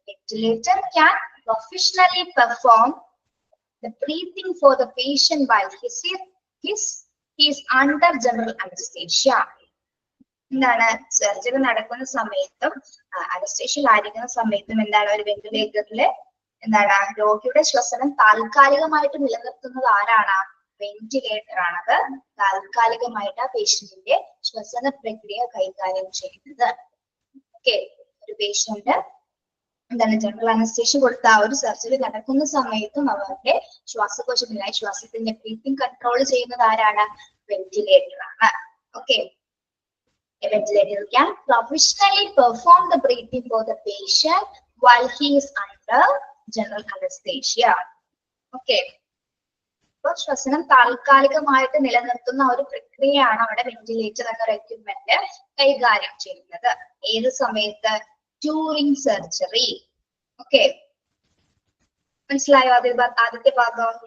Ventilator can professionally perform the breathing for the patient while he is under general anesthesia. എന്താണ്? സർജറി നടക്കുന്ന സമയത്തും അനസ്തേഷ്യയിൽ ആയിരിക്കുന്ന സമയത്തും എന്താണ്? ഒരു വെന്റിലേറ്ററിൽ എന്താണ്? രോഗിയുടെ ശ്വസനം താൽക്കാലികമായിട്ട് നിലനിർത്തുന്നത് ആരാണ്? വെന്റിലേറ്റർ ആണത്. താൽക്കാലികമായിട്ട് ആ പേഷ്യന്റിന്റെ ശ്വസന പ്രക്രിയ കൈകാര്യം ചെയ്യുന്നത്. ഓക്കെ, ഒരു പേഷ്യന്റ് എന്താണ് ജനറൽ അനസ്തേഷ്യ കൊടുത്ത ആ ഒരു സർജറി നടക്കുന്ന സമയത്തും അവരുടെ ശ്വാസകോശത്തിനായി ശ്വാസത്തിന്റെ ബ്രീത്തിങ് കൺട്രോൾ ചെയ്യുന്നത് ആരാണ്? വെന്റിലേറ്റർ ആണ്. Okay, a ventilator can professionally perform the breathing for the patient while he is under general anesthesia. Okay, അപ്പോൾ ശ്വസനം താൽക്കാലികമായിട്ട് നിലനിർത്തുന്ന ഒരു പ്രക്രിയയാണ് അവിടെ വെന്റിലേറ്റർ എന്ന എക്യുപ്മെന്റ് കൈകാര്യം ചെയ്യുന്നത്. ഏത് സമയത്ത്? During surgery. ഓക്കെ, മനസ്സിലായോ ആദ്യത്തെ ഭാഗം?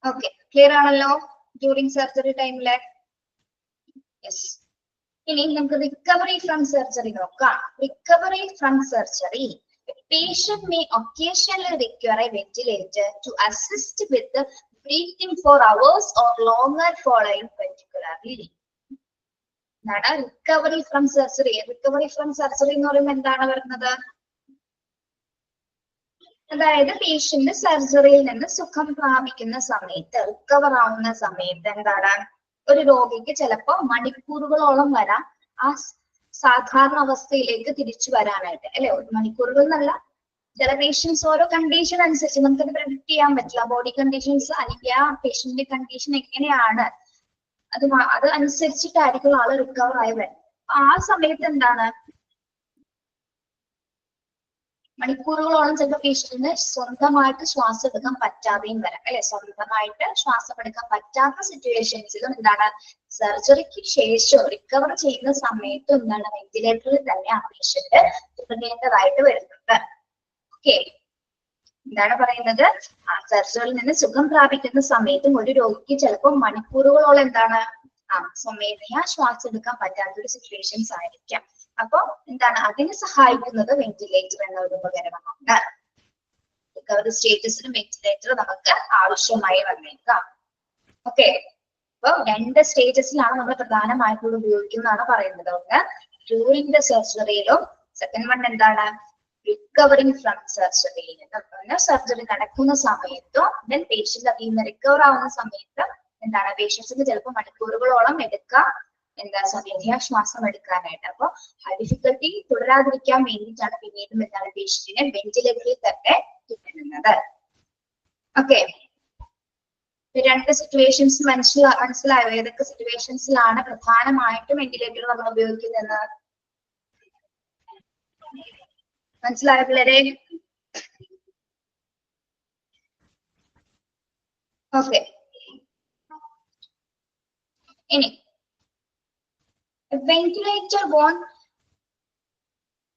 ഓക്കെ, ക്ലിയർ ആണല്ലോ ഡ്യൂറിങ് സർജറി ടൈമില്? യെസ്. ഇനി നമുക്ക് റിക്കവറി ഫ്രം സർജറി നോക്കാം. Recovery from surgery. Patient may occasionally require a ventilator to assist with the breathing for hours or longer following particularly. Recovery from surgery. Recovery from surgery എന്ന് പറയുമ്പോൾ എന്താണ് വരുന്നത്? അതായത് പേഷ്യന്റ് സർജറിയിൽ നിന്ന് സുഖം പ്രാപിക്കുന്ന സമയത്ത്, റിക്കവർ ആവുന്ന സമയത്ത് എന്താണ്, ഒരു രോഗിക്ക് ചിലപ്പോ മണിക്കൂറുകളോളം വരാം ആ സാധാരണ അവസ്ഥയിലേക്ക് തിരിച്ചു വരാനായിട്ട്, അല്ലെ? മണിക്കൂറുകൾ എന്നല്ല, ചില പേഷ്യൻസ് ഓരോ കണ്ടീഷൻ അനുസരിച്ച് നമുക്കത് പ്രെഡിക്ട് ചെയ്യാൻ പറ്റില്ല. ബോഡി കണ്ടീഷൻസ് അല്ലെങ്കിൽ ആ പേഷ്യന്റിന്റെ കണ്ടീഷൻ എങ്ങനെയാണ് അത് അനുസരിച്ചിട്ടായിരിക്കും ആള് റിക്കവർ ആയി വരും. ആ സമയത്ത് എന്താണ്, മണിക്കൂറുകളോളം ചിലപ്പോൾ പേഷ്യന്റിന് സ്വന്തമായിട്ട് ശ്വാസം എടുക്കാൻ പറ്റാതെയും വരാം, അല്ലെ? സ്വന്തമായിട്ട് ശ്വാസം എടുക്കാൻ പറ്റാത്ത സിറ്റുവേഷൻസിലും എന്താണ്, സർജറിക്ക് ശേഷം റിക്കവർ ചെയ്യുന്ന സമയത്ത് എന്താണ്, വെന്റിലേറ്ററിൽ തന്നെ ആ പേഷ്യന്റ് തുടങ്ങേണ്ടതായിട്ട് വരുന്നുണ്ട്. ഓക്കെ, എന്താണ് പറയുന്നത്? സർജറിയിൽ നിന്ന് സുഖം പ്രാപിക്കുന്ന സമയത്തും ഒരു രോഗിക്ക് ചിലപ്പോൾ മണിക്കൂറുകളോളം എന്താണ്, സ്വമേധയാ ശ്വാസം എടുക്കാൻ പറ്റാത്തൊരു സിറ്റുവേഷൻസ് ആയിരിക്കാം. അപ്പൊ എന്താണ്, അതിന് സഹായിക്കുന്നത് വെന്റിലേറ്റർ എന്ന ഒരു ഉപകരണമാണ്. റിക്കവറി സ്റ്റേറ്റസിലും വെന്റിലേറ്റർ നമുക്ക് ആവശ്യമായി വന്നേക്കാം. ഓക്കെ, അപ്പൊ 2 സ്റ്റേജസിലാണ് നമ്മൾ പ്രധാനമായിട്ടും ഉപയോഗിക്കുന്നതാണ് പറയുന്നത്. ഒന്ന് ഡ്യൂറിംഗ് ദ സർജറിയിലും, സെക്കൻഡ് വൺ എന്താണ്, റിക്കവറിംഗ് ഫ്രം സർജറി. സർജറി നടക്കുന്ന സമയത്തും ദെൻ പേഷ്യന്റ് അതിൽ നിന്ന് റിക്കവർ ആവുന്ന സമയത്ത് എന്താണ്, പേഷ്യൻസിന് ചിലപ്പോൾ മണിക്കൂറുകളോളം എടുക്കാം സ്വമേധയാ ശ്വാസം എടുക്കാനായിട്ട്. അപ്പൊ ഡിഫിക്കൽട്ടി തുടരാതിരിക്കാൻ വേണ്ടിയിട്ടാണ് പിന്നീടും എന്താണ് പേഷ്യന്റിനെ വെന്റിലേറ്ററിൽ തന്നെ തുടരുന്നത്. ഓക്കെ, 2 സിറ്റുവേഷൻസ് മനസ്സിലായോ? ഏതൊക്കെ സിറ്റുവേഷൻസിലാണ് പ്രധാനമായിട്ടും വെന്റിലേറ്റർ നമ്മൾ ഉപയോഗിക്കുന്നത്? മനസ്സിലായോ പിള്ളേരെ? ഓക്കെ, ഇനി വെന്റിലേറ്റർ വോൺ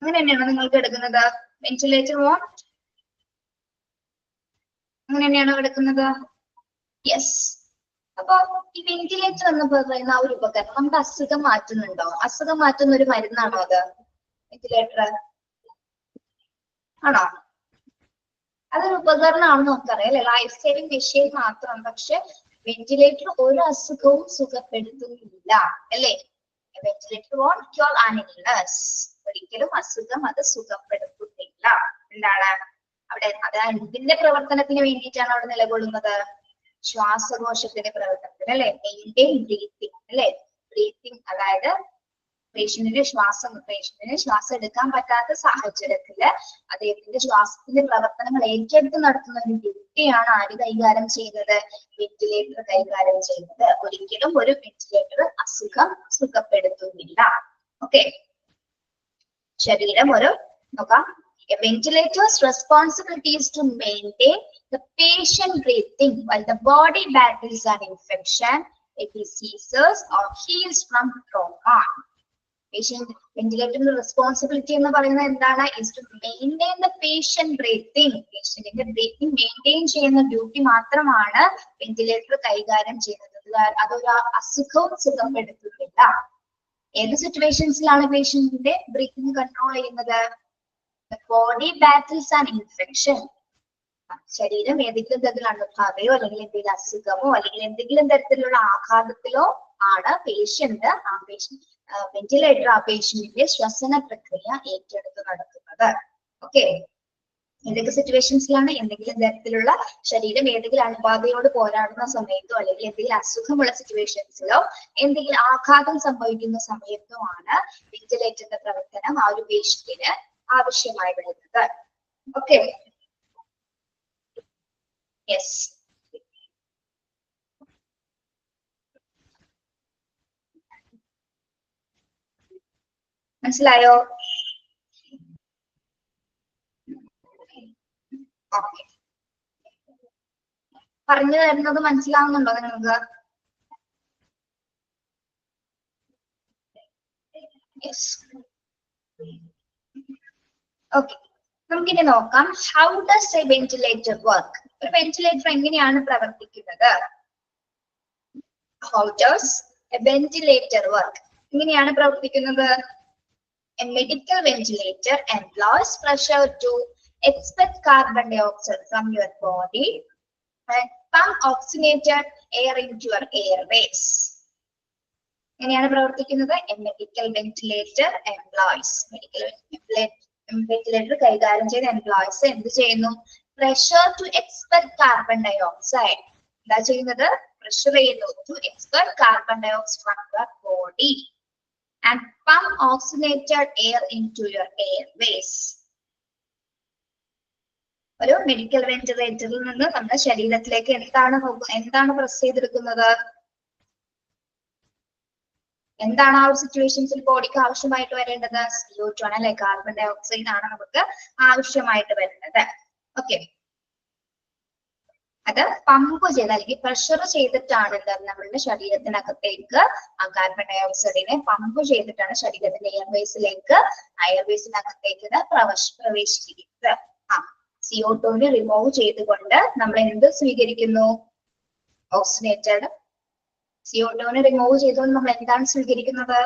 അങ്ങനെ തന്നെയാണോ നിങ്ങൾക്ക് എടുക്കുന്നത്? വെന്റിലേറ്റർ വോൺ അങ്ങനെ തന്നെയാണോ എടുക്കുന്നത്? യെസ്. അപ്പൊ ഈ വെന്റിലേറ്റർ എന്ന് പറയുന്ന ആ ഒരു ഉപകരണം നമുക്ക് അസുഖം മാറ്റുന്നുണ്ടോ? അസുഖം മാറ്റുന്ന ഒരു മരുന്നാണോ അത് വെന്റിലേറ്റർ? ആണോ? അതൊരു ഉപകരണമാണെന്ന് നമുക്കറിയാം, അല്ലെ? ലൈഫ് സേവിംഗ് മെഷീൻ മാത്രം. പക്ഷെ വെന്റിലേറ്റർ ഒരു അസുഖവും സുഖപ്പെടുത്തുന്നില്ല, അല്ലേ? Ventilator won't cure an illness. ഒരിക്കലും അസുഖം അത് സുഖപ്പെടുത്തുന്നില്ല. എന്താണ് അവിടെ, അത് ഇതിന്റെ പ്രവർത്തനത്തിന് വേണ്ടിയിട്ടാണ് അവിടെ നിലകൊള്ളുന്നത്, ശ്വാസകോശത്തിന്റെ പ്രവർത്തനത്തിന്, അല്ലെ? മെയിൻറ്റെയിൻ ബ്രീത്തിങ്, അല്ലെ? ബ്രീത്തിങ് അതായത് പേഷ്യന്റിന് ശ്വാസം എടുക്കാൻ പറ്റാത്ത സാഹചര്യത്തില് അദ്ദേഹത്തിന്റെ ശ്വാസത്തിന്റെ പ്രവർത്തനങ്ങൾ ഏറ്റെടുത്ത് നടത്തുന്ന ഒരു ഡ്യൂട്ടിയാണ് ആര് കൈകാര്യം ചെയ്യുന്നത്? വെന്റിലേറ്റർ കൈകാര്യം ചെയ്യുന്നത്. ഒരിക്കലും ഒരു വെന്റിലേറ്റർ അസുഖം സുഖപ്പെടുത്തുന്നില്ല. ഓക്കെ, ശരീരം ഒരു നോക്കാം. A ventilator's responsibility is to maintain the patient breathing while the body battles an infection, diseases or heals from trauma. Patient ventilator's responsibility എന്ന് പറയുന്നത് എന്താണ്? is to maintain the patient breathing. പേഷ്യന്റിന്റെ ബ്രീത്തിങ് മെയിൻറ്റെയിൻ ചെയ്യുന്ന ഡ്യൂട്ടി മാത്രമാണ് വെന്റിലേറ്റർ കൈകാര്യം ചെയ്യുന്നത്. അതൊരു അസുഖവും സുഖപ്പെടുത്തുന്നില്ല. ഏത് സിറ്റുവേഷൻസിലാണ് പേഷ്യന്റിന്റെ ബ്രീത്തിങ് കൺട്രോൾ ചെയ്യുന്നത്? Body battles and infection. ശരീരം ഏതെങ്കിലും തരത്തിലുള്ള അണുബാധയോ അല്ലെങ്കിൽ എന്തെങ്കിലും അസുഖമോ അല്ലെങ്കിൽ എന്തെങ്കിലും തരത്തിലുള്ള ആഘാതത്തിലോ ആണ് വെന്റിലേറ്റർ ആ പേഷ്യന്റിന്റെ ശ്വസന പ്രക്രിയ ഏറ്റെടുത്ത് നടത്തുന്നത്. ഓക്കെ, ഏതൊക്കെ സിറ്റുവേഷൻസിലാണ്? എന്തെങ്കിലും തരത്തിലുള്ള ശരീരം ഏതെങ്കിലും അണുബാധയോട് പോരാടുന്ന സമയത്തോ അല്ലെങ്കിൽ എന്തെങ്കിലും അസുഖമുള്ള സിറ്റുവേഷൻസിലോ എന്തെങ്കിലും ആഘാതം സംഭവിക്കുന്ന സമയത്തോ ആണ് വെന്റിലേറ്ററിന്റെ പ്രവർത്തനം ആ ഒരു പേഷ്യന്റിന് ആവശ്യമായി വരുന്നത്. Okay, yes. മനസ്സിലായോ? ഓക്കെ, പറഞ്ഞു തരുന്നത് മനസ്സിലാവുന്നുണ്ടോ നിങ്ങൾക്ക്? യെസ്. ഓക്കെ, നമുക്കിനി നോക്കാം. How does a ventilator work? ഒരു വെന്റിലേറ്റർ എങ്ങനെയാണ് പ്രവർത്തിക്കുന്നത്? How does a ventilator work? എങ്ങനെയാണ് പ്രവർത്തിക്കുന്നത്? A medical ventilator employs pressure to expel carbon dioxide from your body and pump oxygenated air into your airways. എങ്ങനെയാണ് പ്രവർത്തിക്കുന്നത്? A medical ventilator employs. Medical ventilator കൈകാര്യം ചെയ്ത എംപ്ലോയീസ് എന്ത് ചെയ്യുന്നു? Pressure to expel carbon dioxide. എന്താ ചെയ്യുന്നത്? Pressure ചെയ്യുന്നു to expel carbon dioxide from your body and pump oxygenated air into your airways. ഒരു മെഡിക്കൽ വെന്റിലേറ്ററിൽ നിന്ന് നമ്മുടെ ശരീരത്തിലേക്ക് എന്താണ് പ്രസ് ചെയ്തെടുക്കുന്നത്? എന്താണ് ആ ഒരു സിറ്റുവേഷൻസിൽ ബോഡിക്ക് ആവശ്യമായിട്ട് വരേണ്ടത്? CO2 ആണ് അല്ലെ? കാർബൺ ഡൈ ഓക്സൈഡ് ആണ് നമുക്ക് ആവശ്യമായിട്ട് വരുന്നത്. ഓക്കെ, അത് പമ്പ് ചെയ്ത് അല്ലെങ്കിൽ പ്രഷർ ചെയ്തിട്ടാണ് നമ്മളുടെ ശരീരത്തിനകത്തേക്ക് ആ കാർബൺ ഡൈ ഓക്സൈഡിനെ പമ്പ് ചെയ്തിട്ടാണ് ശരീരത്തിന്റെ എയർവേസിനകത്തേക്ക് പ്രവേശിപ്പിക്കുന്നത്. CO2 റിമൂവ് ചെയ്തുകൊണ്ട് നമ്മൾ എന്ത് സ്വീകരിക്കുന്നു? ഓക്സിജനേറ്റഡ്. CO2 റിമൂവ് ചെയ്തുകൊണ്ട് നമ്മൾ എന്താണ് സ്വീകരിക്കുന്നത്?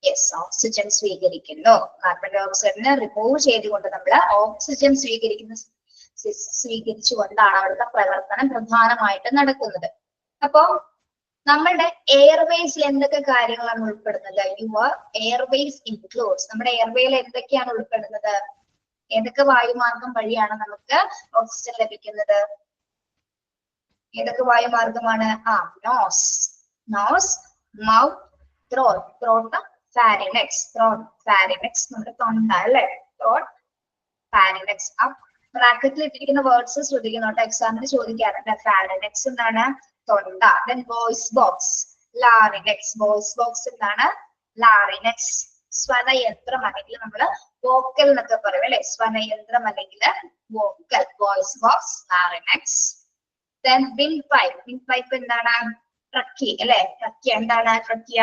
യെസ്, ഓക്സിജൻ സ്വീകരിക്കുന്നു. കാർബൺ ഡൈ ഓക്സൈഡിനെ റിമൂവ് ചെയ്തുകൊണ്ട് നമ്മൾ ഓക്സിജൻ സ്വീകരിച്ചുകൊണ്ടാണ് അവിടുത്തെ പ്രവർത്തനം പ്രധാനമായിട്ട് നടക്കുന്നത്. അപ്പോ നമ്മളുടെ എയർവേസിൽ എന്തൊക്കെ കാര്യങ്ങളാണ് ഉൾപ്പെടുന്നത്? Your Airways includes. നമ്മുടെ എയർവേയിൽ എന്തൊക്കെയാണ് ഉൾപ്പെടുന്നത്? ഏതൊക്കെ വായുമാർഗം വഴിയാണ് നമുക്ക് ഓക്സിജൻ ലഭിക്കുന്നത്? ഏതൊക്കെ വായുമാർഗമാണ്? Nose, mouth, throat, pharynx. Pharynx നമ്മുടെ തൊണ്ട അല്ലെ? Throat, pharynx. ബ്രാക്കറ്റിൽ ഇട്ടിരിക്കുന്ന വേർഡ്സ് ശ്രദ്ധിക്കുന്നോട്ടെ, എക്സാമിന് ചോദിക്കാറുണ്ട്. ഫാരിനെക്സ് എന്താണ്? തൊണ്ട. Then voice box, larynx. voice box എന്താണ്? larynx. സ്വനയന്ത്രം അല്ലെങ്കിൽ നമ്മള് വോക്കൽ എന്നൊക്കെ പറയും അല്ലെ? സ്വനയന്ത്രം അല്ലെങ്കിൽ vocal. voice box, larynx. Then windpipe. windpipe എന്താണ്? ട്രക്കിയ അല്ലെ? ട്രക്കിയ എന്താണ്? ട്രക്കിയ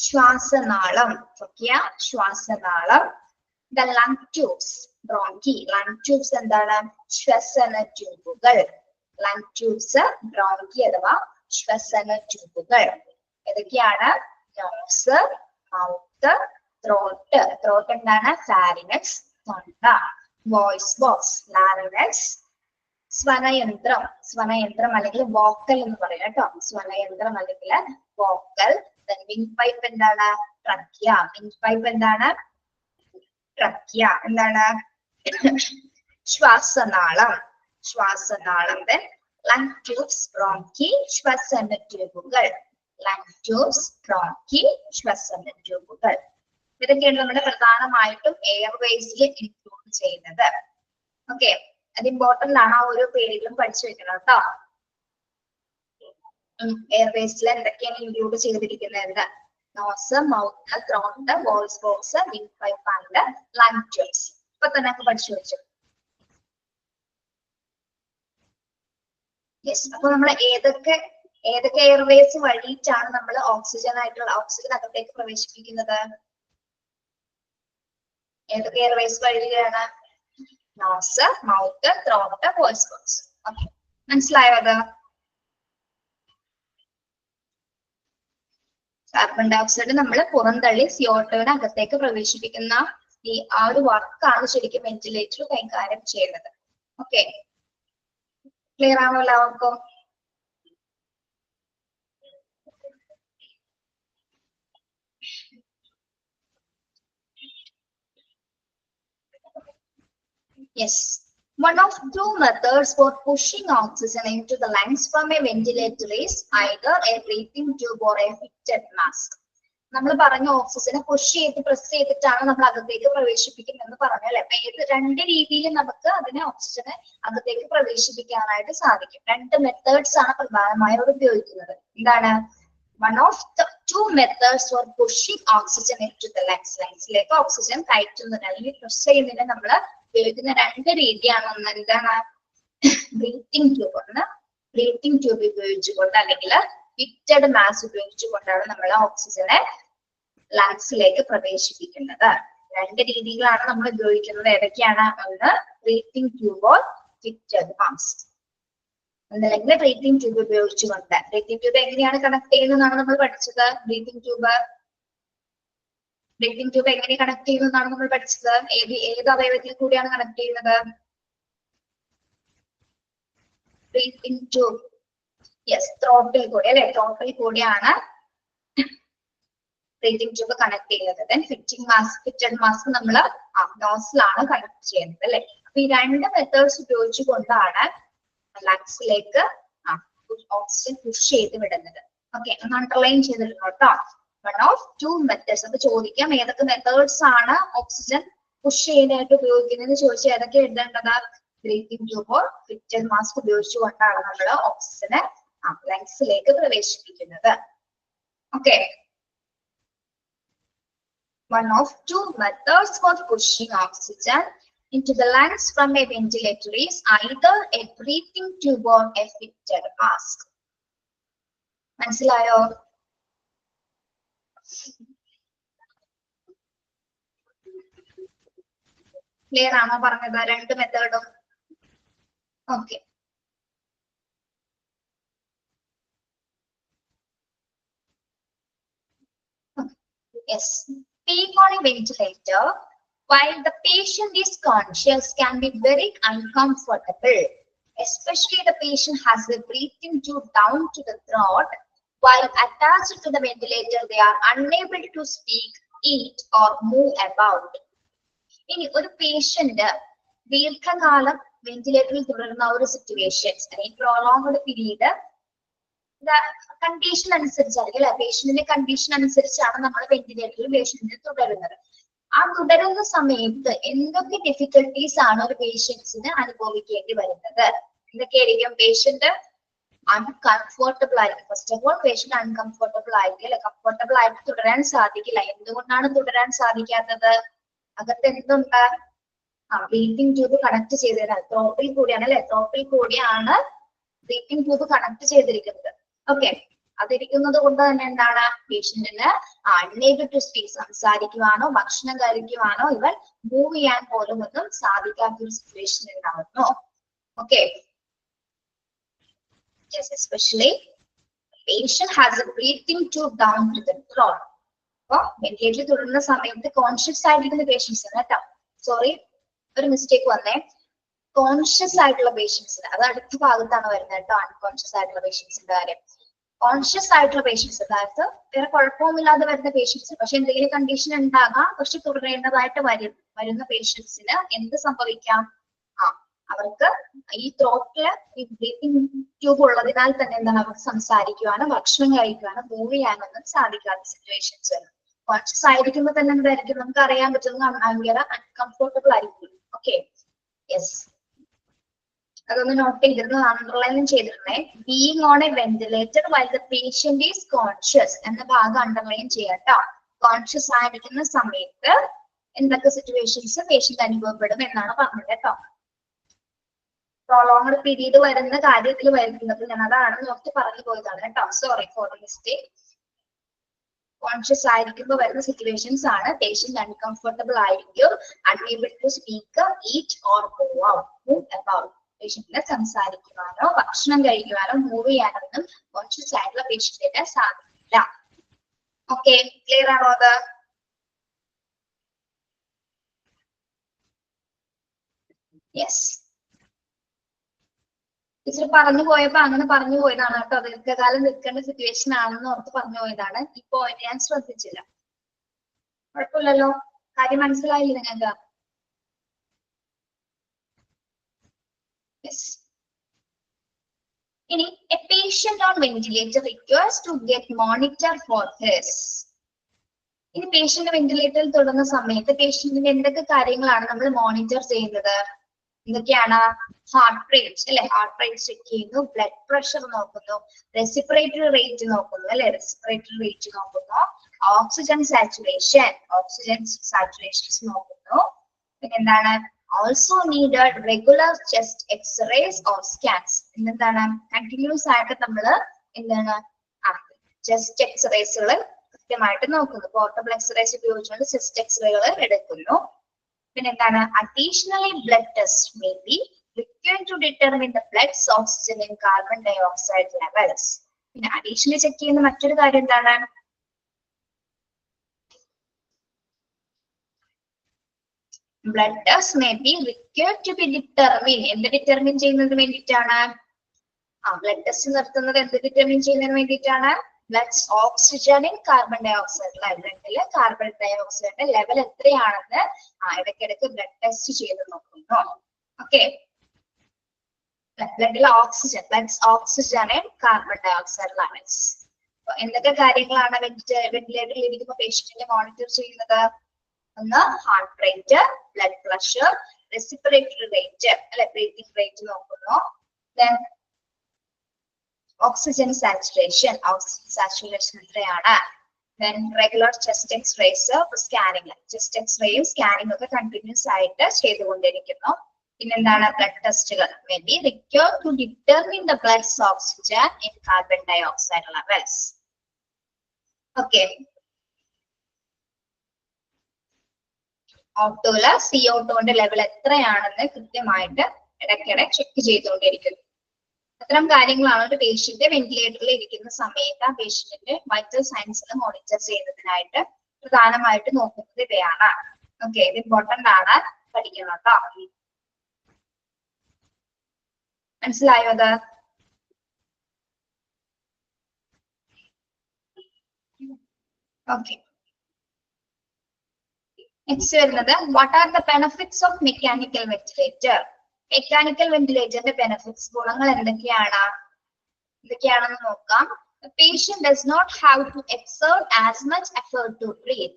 ശ്വാസനാളം. ട്രക്കിയ ശ്വാസനാളം. The lung tubes, bronchi. lung tubes എന്താണ്? ശ്വസന ട്യൂബുകൾ. lung tubes, bronchi അഥവാ ശ്വസന ട്യൂബുകൾ. ഏതൊക്കെയാണ്? Nose, mouth, throat. ത്രോട്ട് എന്താണ്? ഫാരിനെക്സ്, തൊണ്ട. Voice box, ലാരിനെക്സ്. സ്വനയന്ത്രം അല്ലെങ്കിൽ വോക്കൽ എന്ന് പറയാം കേട്ടോ. സ്വനയന്ത്രം അല്ലെങ്കിൽ വോക്കൽ. വിൻഡ് എന്താണ്? ട്രക്കിയ. വിൻഡ് എന്താണ്? ട്രക്കിയ. എന്താണ്? ശ്വാസനാളം. Then lung tubes, bronchi, ശ്വസന ട്യൂബുകൾ. lung tubes, bronchi, ശ്വസന ട്യൂബുകൾ. ഇതൊക്കെയാണ് നമ്മുടെ പ്രധാനമായിട്ടും എയർവേസിൽ ഇൻക്ലൂഡ് ചെയ്യുന്നത്. ഓക്കെ, അത് ഇമ്പോർട്ടന്റ് ആണ്. ആ ഓരോ പേരിലും പഠിച്ചു വെക്കണം കേട്ടോ. എയർവേസിൽ എന്തൊക്കെയാണ് ഇൻക്ലൂഡ് ചെയ്തിരിക്കുന്നത്? Nose, mouth, throat, voice box, windpipe and lung tubes. ഇപ്പൊ തന്നെ പഠിച്ചു വെച്ചു. യെസ്, അപ്പൊ നമ്മൾ ഏതൊക്കെ എയർവേസ് വഴിയിട്ടാണ് നമ്മൾ ഓക്സിജൻ അകത്തേക്ക് പ്രവേശിപ്പിക്കുന്നത്? ഏതൊക്കെ എയർവേസ് വഴിയാണ്? Nose, mouth, throat, voice box. Okay, മനസ്സിലായോ? അത് കാർബൺ ഡൈ ഓക്സൈഡ് നമ്മൾ പുറന്തള്ളി CO2 അകത്തേക്ക് പ്രവേശിപ്പിക്കുന്ന ആ ഒരു വർക്കാണ് ശരിക്കും വെന്റിലേറ്റർ കൈകാര്യം ചെയ്യുന്നത്. ഓക്കെ, ക്ലിയർ ആണോ എല്ലാവർക്കും? Yes. One of two methods for pushing oxygen into the lungs from a ventilator is either a breathing tube or a fitted mask. നമ്മൾ പറഞ്ഞ ഓക്സിജനെ പ്രസ് ചെയ്തിട്ടാണ് നമ്മൾ അകത്തേക്ക് പ്രവേശിപ്പിക്കുന്നതെന്ന് പറഞ്ഞു അല്ലെ? അപ്പൊ ഏത് രണ്ട് രീതിയിൽ നമുക്ക് അതിനെ ഓക്സിജനെ അകത്തേക്ക് പ്രവേശിപ്പിക്കാനായിട്ട് സാധിക്കും. രണ്ട് മെത്തേഡ്സ് ആണ് പ്രധാനമായും ഇവിടെ ഉപയോഗിക്കുന്നത്. എന്താണ്? One of the two methods for pushing oxygen into the lungs. ലങ്സിലേക്ക് ഓക്സിജൻ കയറ്റുന്നതിന് അല്ലെങ്കിൽ പ്രസ് ചെയ്യുന്നതിന് നമ്മൾ ഉപയോഗിക്കുന്ന രണ്ട് രീതിയാണ്. ഒന്ന് എന്താണ്? Breathing tube. ഒന്ന് ബ്രീത്തിങ് ട്യൂബ് ഉപയോഗിച്ചുകൊണ്ട് അല്ലെങ്കിൽ ഫിറ്റഡ് മാസ് ഉപയോഗിച്ചുകൊണ്ടാണ് നമ്മൾ ഓക്സിജനെ ലങ്സിലേക്ക് പ്രവേശിപ്പിക്കുന്നത്. രണ്ട് രീതികളാണ് നമ്മൾ ഉപയോഗിക്കുന്നത്. ഏതൊക്കെയാണ്? ഒന്ന് breathing tube or fitted mask. അല്ലെങ്കിൽ ബ്രീത്തിങ് ട്യൂബ് ഉപയോഗിച്ചുകൊണ്ട്. ബ്രീത്തിങ് ട്യൂബ് എങ്ങനെയാണ് കണക്ട് ചെയ്യുന്നതെന്നാണ് നമ്മൾ പഠിച്ചത്. ബ്രീത്തിങ് ട്യൂബ് എങ്ങനെ കണക്ട് ചെയ്യുന്നതെന്നാണ് നമ്മൾ പഠിച്ചത്. ഏത് അവയവത്തിൽ കൂടിയാണ് കണക്ട് ചെയ്യുന്നത്? ബ്രീത്തിങ് ട്യൂബ്, യെസ്, ത്രോട്ടിൽ കൂടി അല്ലെ, ത്രോട്ടിൽ കൂടിയാണ് ബ്രീത്തിങ് ട്യൂബ് കണക്ട് ചെയ്യുന്നത്. ദെൻ ഫിറ്റഡ് മാസ്ക് നമ്മൾ നോസിലാണ് കണക്ട് ചെയ്യുന്നത് അല്ലെ. അപ്പൊ ഈ രണ്ട് മെത്തേഡ്സ് ഉപയോഗിച്ചുകൊണ്ടാണ് ലങ്സിലേക്ക് ഓക്സിജൻ പുഷ് ചെയ്ത് വിടുന്നത്. ഓക്കെ, ഒന്ന് അണ്ടർലൈൻ ചെയ്തിട്ടുണ്ട് കേട്ടോ. 1 of 2 മെത്തേഡ്സ്. അപ്പൊ ചോദിക്കാം ഏതൊക്കെ മെത്തേഡ്സ് ആണ് ഓക്സിജൻ പുഷ് ചെയ്യാനായിട്ട് ഉപയോഗിക്കുന്നത് ചോദിച്ചാൽ ഏതൊക്കെ എഴുതേണ്ടത്? Breathing tube or fitted mask ഉപയോഗിച്ചുകൊണ്ടാണ് നമ്മൾ ഓക്സിജനെ ലങ്സിലേക്ക് പ്രവേശിപ്പിക്കുന്നത്. Okay, 1 of 2 methods for pushing oxygen into the lungs from a ventilator is either a breathing tube or a fitted mask. മനസ്സിലായോ? ക്ലിയർ ആണോ പറഞ്ഞത്? രണ്ട് മെത്തേഡും. Okay, yes. Being on a ventilator while the patient is conscious can be very uncomfortable, especially the patient has a breathing tube down to the throat. While attached to the ventilator, they are unable to speak, eat or move about. ഇനി ഒരു പേഷ്യന്റ് ദീർഘകാലം വെന്റിലേറ്ററിൽ തുടരുന്ന ഒരു സിറ്റുവേഷൻസ് അല്ലെങ്കിൽ പ്രോളോങ്ഡ് പീരീഡ് കണ്ടീഷൻ അനുസരിച്ചായിരിക്കും അല്ലെ, പേഷ്യന്റിന്റെ കണ്ടീഷൻ അനുസരിച്ചാണ് നമ്മൾ വെന്റിലേറ്ററിൽ പേഷ്യന്റിനെ തുടരുന്നത്. ആ തുടരുന്ന സമയത്ത് എന്തൊക്കെ ഡിഫിക്കൽട്ടീസ് ആണ് ഒരു പേഷ്യൻസിന് അനുഭവിക്കേണ്ടി വരുന്നത്? എന്തൊക്കെയായിരിക്കും? പേഷ്യന്റ് അൺകംഫർട്ടബിൾ ആയിരിക്കും. First of all patient uncomfortable ആയിരിക്കും അല്ലെ, കംഫർട്ടബിൾ ആയിട്ട് തുടരാൻ സാധിക്കില്ല. എന്തുകൊണ്ടാണ് തുടരാൻ സാധിക്കാത്തത്? അകത്ത് എന്തുണ്ട്? ബ്രീത്തിങ് ട്യൂബ് കണക്ട് ചെയ്തതിനാൽ ത്രോട്ടിൽ കൂടിയാണ് അല്ലെ, ത്രോട്ടിൽ കൂടിയാണ് ബ്രീത്തിങ് ട്യൂബ് കണക്ട് ചെയ്തിരിക്കുന്നത്. ഓക്കെ, അതിരിക്കുന്നത് കൊണ്ട് തന്നെ എന്താണ്? പേഷ്യന്റിന് അൺഎബിൾ ടു സ്പീക്ക്, സംസാരിക്കുവാനോ ഭക്ഷണം കഴിക്കുവാനോ ഇവൻ മൂവ് ചെയ്യാൻ പോലും ഒന്നും സാധിക്കാത്ത ഒരു സിറ്റുവേഷൻ ഉണ്ടാവുന്നു. Okay, yes, especially patient has a breathing tube down to the throat. അപ്പൊ വെന്റിലേറ്ററിൽ തുടരുന്ന സമയത്ത് കോൺഷ്യസ് ആയിരിക്കുന്ന പേഷ്യൻസ് കേട്ടോ, സോറി ഒരു മിസ്റ്റേക്ക് വന്നേ, കോൺഷ്യസ് ആയിട്ടുള്ള പേഷ്യൻസിന് അത് അടുത്ത ഭാഗത്താണ് വരുന്നത് കേട്ടോ. അൺകോൺഷ്യസ് ആയിട്ടുള്ള പേഷ്യൻസിന്റെ കാര്യം. കോൺഷ്യസ് ആയിട്ടുള്ള പേഷ്യൻസ്, അതായത് വേറെ കുഴപ്പമൊന്നുമില്ലാതെ വരുന്ന പേഷ്യൻസ്, പക്ഷെ എന്തെങ്കിലും കണ്ടീഷൻ ഉണ്ടാകാം, പക്ഷെ തുടരേണ്ടതായിട്ട് വരുന്ന പേഷ്യൻസിന് എന്ത് സംഭവിക്കാം? അവർക്ക് ഈ ത്രോട്ടില് ഈ ബ്രീത്തിങ് ട്യൂബ് ഉള്ളതിനാൽ തന്നെ എന്താണ്, അവർക്ക് സംസാരിക്കുവാനോ ഭക്ഷണം കഴിക്കുവാനോ മൂവ് ചെയ്യാനൊന്നും സാധിക്കാത്ത സിറ്റുവേഷൻസ് വരും. കോൺഷ്യസ് ആയിരിക്കുമ്പോൾ തന്നെ എന്തായിരിക്കും? നമുക്ക് അറിയാൻ പറ്റുന്നത് ഭയങ്കര അൺകംഫർട്ടബിൾ ആയിരിക്കും. ഓക്കെ, യെസ്, അതൊന്ന് നോട്ട് ചെയ്തിരുന്നു, അണ്ടർലൈൻ ചെയ്തിരുന്നേ. Being on a ventilator while the patient is conscious എന്ന ഭാഗം അണ്ടർലൈൻ ചെയ്യാട്ടോ. കോൺഷ്യസ് ആയിരിക്കുന്ന സമയത്ത് എന്തൊക്കെ സിറ്റുവേഷൻസ് പേഷ്യന്റ് അനുഭവപ്പെടും എന്നാണ് പറഞ്ഞത് കേട്ടോ. പ്രൊലോങ്ഡ് പീരീഡ് വരുന്ന കാര്യത്തിൽ വരുന്നത് ഞാൻ അതാണ് നോക്കി പറഞ്ഞു പോയതാണ് കേട്ടോ, sorry for the mistake. Conscious ആയിരിക്കുമ്പോൾ വരുന്ന സിറ്റുവേഷൻസ് ആണ് പേഷ്യന്റ് അൺകംഫർട്ടബിൾ ആയിരിക്കും, unable to speak, eat or move about. പേഷ്യന്റിനെ സംസാരിക്കുവാനോ ഭക്ഷണം കഴിക്കുവാനോ മൂവ് ചെയ്യാനൊന്നും കോൺഷ്യസ് ആയിട്ടുള്ള പേഷ്യന്റിന് സാധിക്കില്ല. ഓക്കെ, ക്ലിയർ ആണോ അത്? യെസ്, ടീച്ചർ പറഞ്ഞു പോയപ്പോ അങ്ങനെ പറഞ്ഞു പോയതാണ് കേട്ടോ. ദീർഘകാലം നിൽക്കേണ്ട സിറ്റുവേഷൻ ആണെന്ന് ഓർത്ത് പറഞ്ഞു പോയതാണ്. ഈ പോയിന്റ് ഞാൻ ശ്രദ്ധിച്ചില്ല. കുഴപ്പമില്ലല്ലോ, കാര്യം മനസ്സിലായില്ല നിങ്ങൾക്ക്? യെസ്. ഇനി a patient on ventilator requires to get monitor for his. ഇനി പേഷ്യന്റ് വെന്റിലേറ്ററിൽ തുടങ്ങുന്ന സമയത്ത് പേഷ്യന്റിന്റെ എന്തൊക്കെ കാര്യങ്ങളാണ് നമ്മൾ മോണിറ്റർ ചെയ്യുന്നത്? എന്തൊക്കെയാണ്? ഹാർട്ട് റേറ്റ് അല്ലെ, ഹാർട്ട് റേറ്റ് ചെക്ക് ചെയ്യുന്നു, ബ്ലഡ് പ്രഷർ നോക്കുന്നു, റെസ്പിറേറ്ററി റേറ്റ് നോക്കുന്നു അല്ലെ, റെസ്പിറേറ്ററി റേറ്റ് നോക്കുന്നു, ഓക്സിജൻ സാച്ചുറേഷൻസ് നോക്കുന്നു. പിന്നെ എന്താണ്? Also needed regular chest X-rays or scans. എന്താണ്? കണ്ടിന്യൂസ് ആയിട്ട് നമ്മൾ എന്താണ് ചെസ്റ്റ് എക്സ്റേസുകൾ കൃത്യമായിട്ട് നോക്കുന്നു. പോർട്ടബിൾ എക്സ്റേസ് ഉപയോഗിച്ചുകൊണ്ട് ചെസ്റ്റ് എക്സ്റേകൾ എടുക്കുന്നു. പിന്നെ എന്താണ്, additionally blood test may be required to determine the blood's oxygen and carbon dioxide levels. പിന്നെ അഡീഷണലി ചെക്ക് ചെയ്യുന്ന മറ്റൊരു കാര്യം എന്താണ്, blood test may be required to be determined. എന്ത് ഡിറ്റർമിൻ ചെയ്യുന്നതിന് വേണ്ടിയിട്ടാണ്, ബ്ലഡ് ടെസ്റ്റ് നടത്തുന്നത് എന്ത് ഡിറ്റർമിൻ ചെയ്യുന്നതിന് വേണ്ടിയിട്ടാണ്, bloods oxygen and carbon dioxide ലെവലിൽ കാർബൺ ഡയോക്സൈഡിന്റെ ലെവൽ എത്രയാണെന്ന് ഇടയ്ക്കിടയ്ക്ക് ബ്ലഡ് ടെസ്റ്റ് ചെയ്ത് നോക്കുന്നു. ഓക്കെ, ബ്ലഡിലെ oxygen, bloods oxygen and carbon dioxide levels. എന്തൊക്കെ കാര്യങ്ങളാണ് വെന്റിലേറ്ററിൽ ഇരിക്കുന്ന പേഷ്യന്റിനെ മോണിറ്റർ ചെയ്യുന്നത്, ഒന്ന് heart rate, blood pressure, respiratory rate അല്ലെ, ബ്രീത്തിങ് റേറ്റ് നോക്കുന്നു. Then oxygen saturation, oxygen saturation എത്രയാണ്. Then regular chest x-rays, scanning, chest എക്സ്റേയും സ്കാനിങ് ഒക്കെ കണ്ടിന്യൂസ് ആയിട്ട് ചെയ്തുകൊണ്ടിരിക്കുന്നു. പിന്നെന്താണ്, ബ്ലഡ് ടെസ്റ്റുകൾ may be required to determine the bloods oxygen and carbon dioxide levels. Okay, ഓട്ടോയില് CO2ന്റെ ലെവൽ എത്രയാണെന്ന് കൃത്യമായിട്ട് ഇടയ്ക്കിടെ ചെക്ക് ചെയ്തുകൊണ്ടിരിക്കുന്നു. അത്തരം കാര്യങ്ങളാണ് ഒരു പേഷ്യന്റ് വെന്റിലേറ്ററിൽ ഇരിക്കുന്ന സമയത്ത് ആ പേഷ്യന്റിന്റെ വൈറ്റൽ സയൻസിൽ മോണിറ്റർ ചെയ്യുന്നതിനായിട്ട് പ്രധാനമായിട്ട് നോക്കുന്നത് ഇവയാണ്. ഓക്കെ, ഇത് ഇമ്പോർട്ടന്റ് ആണ്, പഠിക്കണം കേട്ടോ. മനസ്സിലായോ അത്? ഓക്കെ, നെക്സ്റ്റ് വരുന്നത് what are the benefits of mechanical ventilator. Mechanical വെന്റിലേറ്ററിന്റെ ബെനിഫിറ്റ്സ്, ഗുണങ്ങൾ എന്തൊക്കെയാണെന്ന് നോക്കാം. The patient does not have to exert as much effort to breathe.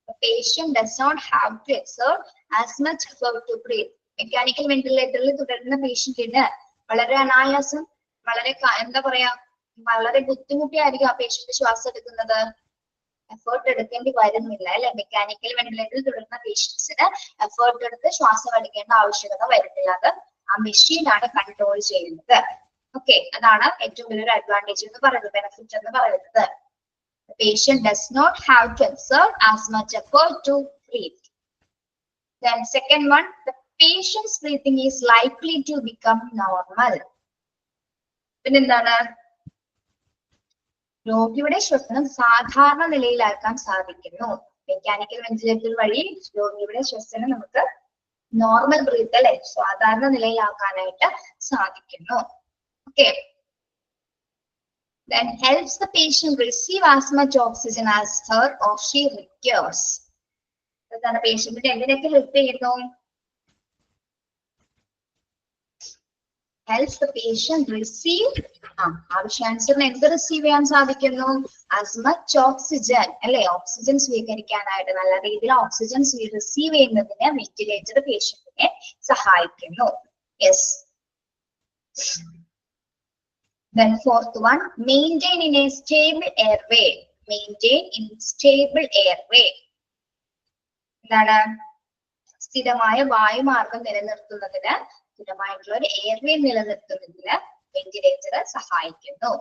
The patient does not have to exert as much effort to breathe. Mechanical വെന്റിലേറ്ററിൽ തുടരുന്ന പേഷ്യന്റിന് വളരെ അനായാസം, വളരെ എന്താ പറയാ, വളരെ ബുദ്ധിമുട്ടിയായിരിക്കും ആ പേഷ്യന്റ് ശ്വാസം എടുക്കുന്നത്. എഫേർട്ട് എടുക്കേണ്ടി വരുന്നില്ല അല്ലെ, മെക്കാനിക്കൽ വെന്റിലേറ്ററിൽ തുടരുന്ന പേഷ്യൻസിന് എഫേർട്ട് എടുത്ത് ശ്വാസം എടുക്കേണ്ട ആവശ്യകത വരുന്നില്ല. അത് ആ മെഷീനാണ് കൺട്രോൾ ചെയ്യുന്നത്. ഓക്കെ, അതാണ് ഏറ്റവും വലിയൊരു അഡ്വാൻറ്റേജ് എന്ന് പറയുന്നത്, ബെനിഫിറ്റ് എന്ന് പറയുന്നത്. The patient does not have to exert as much effort to breathe. Then second one, the patient's breathing is likely to become normal. പിന്നെന്താണ്, രോഗിയുടെ ശ്വസനം സാധാരണ നിലയിലാക്കാൻ സാധിക്കുന്നു. മെക്കാനിക്കൽ വെന്റിലേറ്റർ വഴി രോഗിയുടെ ശ്വസനം നമുക്ക് നോർമൽ ബ്രീത്ത് അല്ലെ, സാധാരണ നിലയിലാക്കാനായിട്ട് സാധിക്കുന്നു. Okay, then helps the patient receive as much oxygen as her or she requires. എന്താണ്, പേഷ്യന്റിന് എന്തിനൊക്കെ ഹെൽപ്പ് ചെയ്യുന്നു, helps the patient receive, ആവശ്യാനുസരണം എന്ത് റിസീവ് ചെയ്യാൻ സാധിക്കുന്നു, as much oxygen അല്ലെ, ഓക്സിജൻ സ്വീകരിക്കാനായിട്ട് നല്ല രീതിയിൽ ഓക്സിജൻ റിസീവ് ചെയ്യുന്നതിന് വെന്റിലേറ്റർ പേഷ്യന്റിനെ സഹായിക്കുന്നു. Yes. Then fourth one, maintain in a stable airway. Maintain in stable airway. എന്താണ്, സ്ഥിരമായ വായുമാർഗം നിലനിർത്തുന്നതിന്, സ്ഥിരമായിട്ടുള്ള ഒരു എയർവേ നിലനിർത്തുന്നതിന് വെന്റിലേറ്റർ സഹായിക്കുന്നു.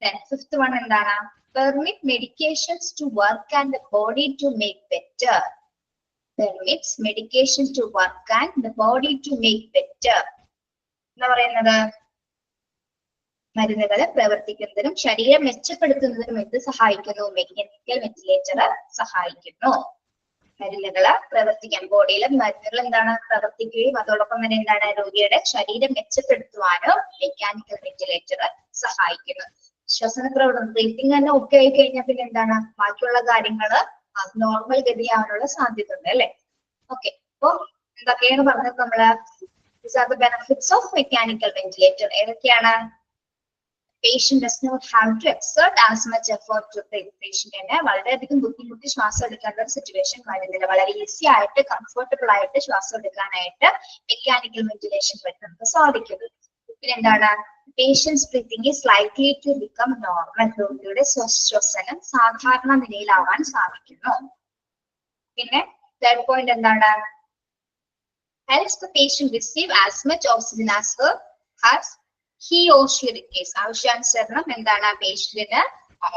Then fifth one എന്താണ്, permit medications to work and the body to make better. Permits medications to work and the body to make better. എന്താ പറയുന്നത്, മരുന്നുകൾ പ്രവർത്തിക്കുന്നതിനും ശരീരം മെച്ചപ്പെടുത്തുന്നതിനും എന്ത് സഹായിക്കുന്നു, മെക്കാനിക്കൽ വെന്റിലേറ്റർ സഹായിക്കുന്നു. മരുന്നുകൾ പ്രവർത്തിക്കാൻ, ബോഡിയിലെ മരുന്നുകൾ എന്താണ് പ്രവർത്തിക്കുകയും അതോടൊപ്പം തന്നെ എന്താണ് രോഗിയുടെ ശരീരം മെച്ചപ്പെടുത്തുവാനും മെക്കാനിക്കൽ വെന്റിലേറ്റർ സഹായിക്കുന്നു. ശ്വസന പ്രവർത്തനം, ബ്രീത്തിങ് തന്നെ ഒക്കെ ആയി കഴിഞ്ഞാൽ പിന്നെ എന്താണ്, ബാക്കിയുള്ള കാര്യങ്ങള് നോർമൽ ഗതിയാവാനുള്ള സാധ്യത ഉണ്ട് അല്ലെ. ഓക്കെ, അപ്പൊ എന്തൊക്കെയാണ് പറഞ്ഞത് നമ്മള്, these are the benefits of mechanical ventilator. ഏതൊക്കെയാണ്, patient does not have to exert as much effort to breathe. പേഷ്യന്റിനെ വളരെയധികം ബുദ്ധിമുട്ടി ശ്വാസം എടുക്കേണ്ട ഒരു സിറ്റുവേഷൻ വരുന്നില്ല, വളരെ ഈസി ആയിട്ട് കംഫർട്ടബിൾ ആയിട്ട് ശ്വാസം എടുക്കാനായിട്ട് മെക്കാനിക്കൽ വെന്റിലേഷൻ വഴി നമുക്ക് സാധിക്കുന്നു. പിന്നെ എന്താണ്, patients breathing is likely to become normal. രോഗിയുടെ ശ്വസനം സാധാരണ നിലയിലാവാൻ സാധിക്കുന്നു. പിന്നെ തേർഡ് പോയിന്റ് എന്താണ്, helps the patient receive as much oxygen as he or she requires. ആവശ്യാനുസരണം എന്താണ്, പേഷ്യന്റിന്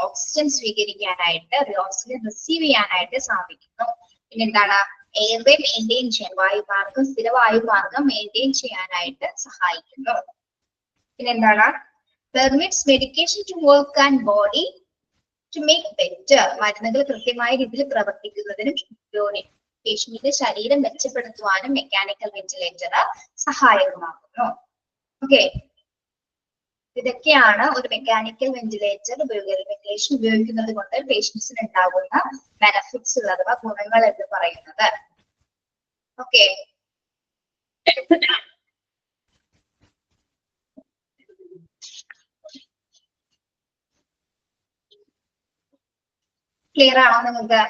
ഓക്സിജൻ സ്വീകരിക്കാനായിട്ട്, ഓക്സിജൻ റിസീവ് ചെയ്യാനായിട്ട് സാധിക്കുന്നു. പിന്നെ എന്താണ്, എയർവേ മെയിൻറ്റെയിൻ ചെയ്യാൻ, വായുമാർഗം, സ്ഥിരവായുമാർഗം മെയിൻറ്റെയിൻ ചെയ്യാനായിട്ട് സഹായിക്കുന്നു. പിന്നെ എന്താണ്, permits medication to work and body to make better, മരുന്നുകൾ കൃത്യമായ രീതിയിൽ പ്രവർത്തിക്കുന്നതിനും പേഷ്യന്റിന്റെ ശരീരം മെച്ചപ്പെടുത്തുവാനും മെക്കാനിക്കൽ വെന്റിലേറ്റർ സഹായകമാകുന്നു. ഓക്കെ, ഇതൊക്കെയാണ് ഒരു മെക്കാനിക്കൽ വെന്റിലേറ്റർ വെന്റിലേഷൻ ഉപയോഗിക്കുന്നത് കൊണ്ട് പേഷ്യൻസിന് ഉണ്ടാകുന്ന ബെനഫിറ്റ്സ് അഥവാ ഗുണങ്ങൾ എന്ന് പറയുന്നത്. ഓക്കെ, ക്ലിയർ ആണോ നിങ്ങൾക്ക്?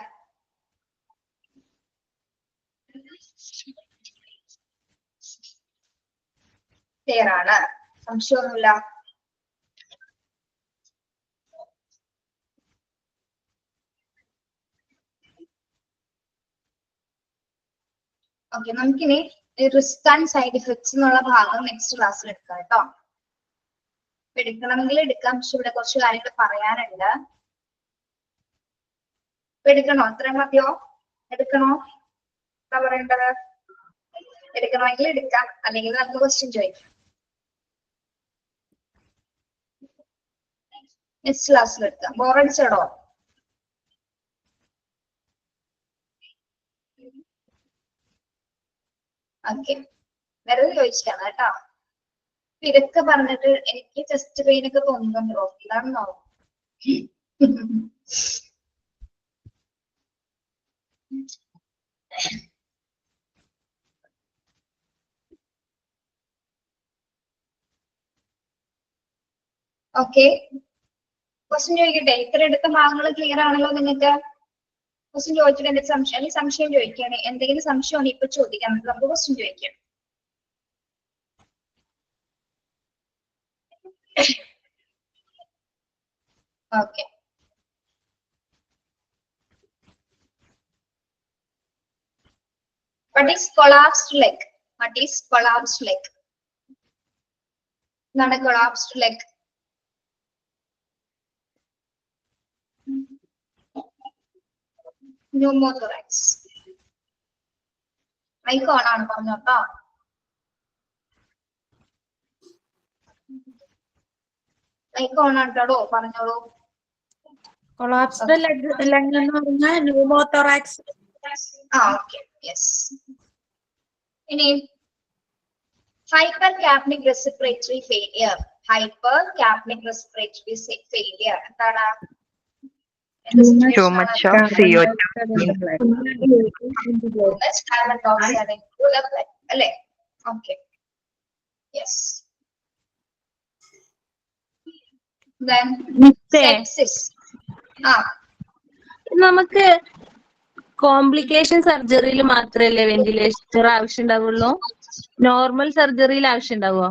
ക്ലിയർ ആണ്, സംശയമൊന്നുമില്ല. ഓക്കെ, നമുക്കിനി റിസ്ക് ആൻഡ് സൈഡ് ഇഫക്ട്സ് എന്നുള്ള ഭാഗം നെക്സ്റ്റ് ക്ലാസ്സിൽ എടുക്കാം കേട്ടോ. എടുക്കണമെങ്കിൽ എടുക്കാം, പക്ഷെ ഇവിടെ കുറച്ച് കാര്യങ്ങൾ പറയാനുണ്ട്. എടുക്കണോ? അത്രയും മതിയോ? എടുക്കണോ? എന്താ പറയേണ്ടത്? എടുക്കണമെങ്കിൽ എടുക്കാം, അല്ലെങ്കിൽ നമുക്ക് ക്വസ്റ്റ്യൻ ചോദിക്കാം. നെക്സ്റ്റ് ക്ലാസ്സിൽ എടുക്കാം. ബോറടിച്ചോടോ? ഓക്കെ, വെറുതെ ചോദിച്ചാണ് കേട്ടോ. ഇതൊക്കെ പറഞ്ഞിട്ട് എനിക്ക് ചെസ്റ്റ് പെയിൻ ഒക്കെ തോന്നുന്നുണ്ടോ? ഇതാണോ? ഓക്കെ, ക്വസ്റ്റ്യൻ ചോദിക്കട്ടെ? ഇത്ര എടുത്ത ഭാഗങ്ങൾ ക്ലിയർ ആണല്ലോ നിങ്ങൾക്ക്? ക്വസ്റ്റ്യൻ ചോദിച്ചിട്ട് എന്തെങ്കിലും സംശയം, അല്ലെങ്കിൽ സംശയം ചോദിക്കുകയാണ്, എന്തെങ്കിലും സംശയമാണ് ഇപ്പൊ ചോദിക്കാൻ, നമുക്ക് ക്വസ്റ്റ്യൻ ചോദിക്കാം. Okay, what is collapsed leg? What is collapsed leg? എന്താണ് collapsed leg? Pneumothorax. Mic on ആണ്, പറഞ്ഞോട്ടോ. മൈക്ക് ഓൺ ആട്ടോ, പറഞ്ഞോളൂ. കൊളാപ്സ്ഡ് ലെഗ് എന്ന് പറഞ്ഞാൽ ന്യൂമോതൊറാക്സ്. Okay, yes. ഇനി hypercapnic respiratory failure. Hypercapnic respiratory failure എന്താണ്? Too much of CO2 carbon dioxide into the blood, അല്ലേ? Okay, yes. Then sepsis. നമുക്ക് കോംപ്ലിക്കേഷൻ സർജറിയിൽ മാത്രമല്ലേ വെന്റിലേറ്റർ ആവശ്യം ഉണ്ടാവുള്ളൂ? നോർമൽ സർജറിയിൽ ആവശ്യം ഉണ്ടാവുമോ?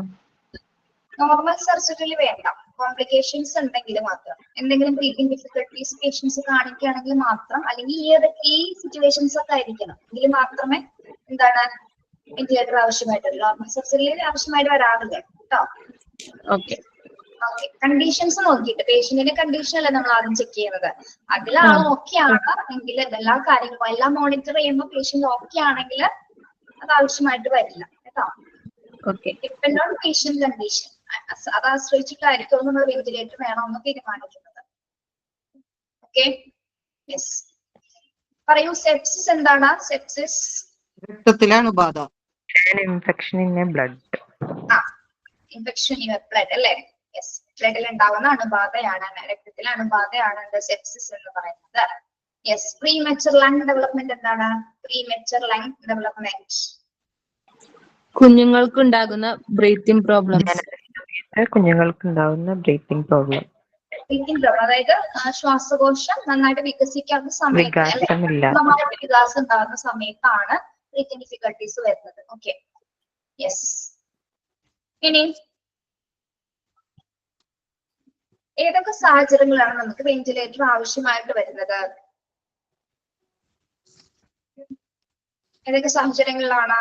നോർമൽ സർജറിയിൽ വേണ്ട, കോംപ്ലിക്കേഷൻസ് ഉണ്ടെങ്കിൽ മാത്രം, എന്തെങ്കിലും ബ്രീത്തിങ് ഡിഫിക്കൽട്ടീസ് പേഷ്യൻസ് കാണിക്കുകയാണെങ്കിൽ മാത്രം, അല്ലെങ്കിൽ ഈ സിറ്റുവേഷൻസ് ഒക്കെ ആയിരിക്കണം എങ്കിൽ മാത്രമേ എന്താണ് വെന്റിലേറ്റർ ആവശ്യമായിട്ടുള്ളൂ. നോർമൽ സർജറിയിൽ ആവശ്യമായിട്ട് വരാറില്ല കേട്ടോ. ഓക്കെ, കണ്ടീഷൻസ് നോക്കിയിട്ട്, പേഷ്യന്റിന്റെ കണ്ടീഷൻ അല്ലേ നമ്മൾ ആദ്യം ചെക്ക് ചെയ്യുന്നത്. അതിലാണ് ഓക്കെ ആണ് എങ്കിൽ എല്ലാ കാര്യങ്ങളും എല്ലാം മോണിറ്റർ ചെയ്യുമ്പോൾ പേഷ്യന്റ് ഓക്കെ ആണെങ്കിൽ അത് ആവശ്യമായിട്ട് വരില്ല കേട്ടോ. ഡിപ്പെൻഡ് ഓൺ പേഷ്യന്റ് കണ്ടീഷൻ, അത് ആശ്രയിച്ചിട്ടായിരിക്കും നമ്മൾ വെന്റിലേറ്റർ വേണമെന്ന് തീരുമാനിക്കുന്നത്. Okay, yes. പറയൂ, സെപ്സിസ് എന്താണ്? സെപ്സിസ് രക്തത്തിലാണ് ബാധ. Infection in blood. Infection in blood അല്ലേ? യെസ്, ബ്ലഡിൽ ഉണ്ടാവുന്ന അണുബാധയാണ്, രക്തത്തിൽ അണുബാധയാണ് സെപ്സിസ് എന്ന് പറയുന്നത്. യെസ്. പ്രീമച്ചുർ ലങ് ഡെവലപ്മെന്റ് എന്താണ്? പ്രീമച്ചുർ ലങ് ഡെവലപ്മെന്റ് കുഞ്ഞുങ്ങൾക്ക് ഉണ്ടാകുന്ന ബ്രീത്തിങ് പ്രോബ്ലം. അതായത് ശ്വാസകോശം നന്നായിട്ട് വികസിക്കാത്ത സമയത്ത്, വികാസം ഉണ്ടാകുന്ന സമയത്താണ് ബ്രീത്തിങ് ഡിഫിക്കൽട്ടീസ് വരുന്നത്. Okay, yes. ഇനി ഏതൊക്കെ സാഹചര്യങ്ങളാണ് നമുക്ക് വെന്റിലേറ്റർ ആവശ്യമായിട്ട് വരുന്നത്? ഏതൊക്കെ സാഹചര്യങ്ങളിലാണ്?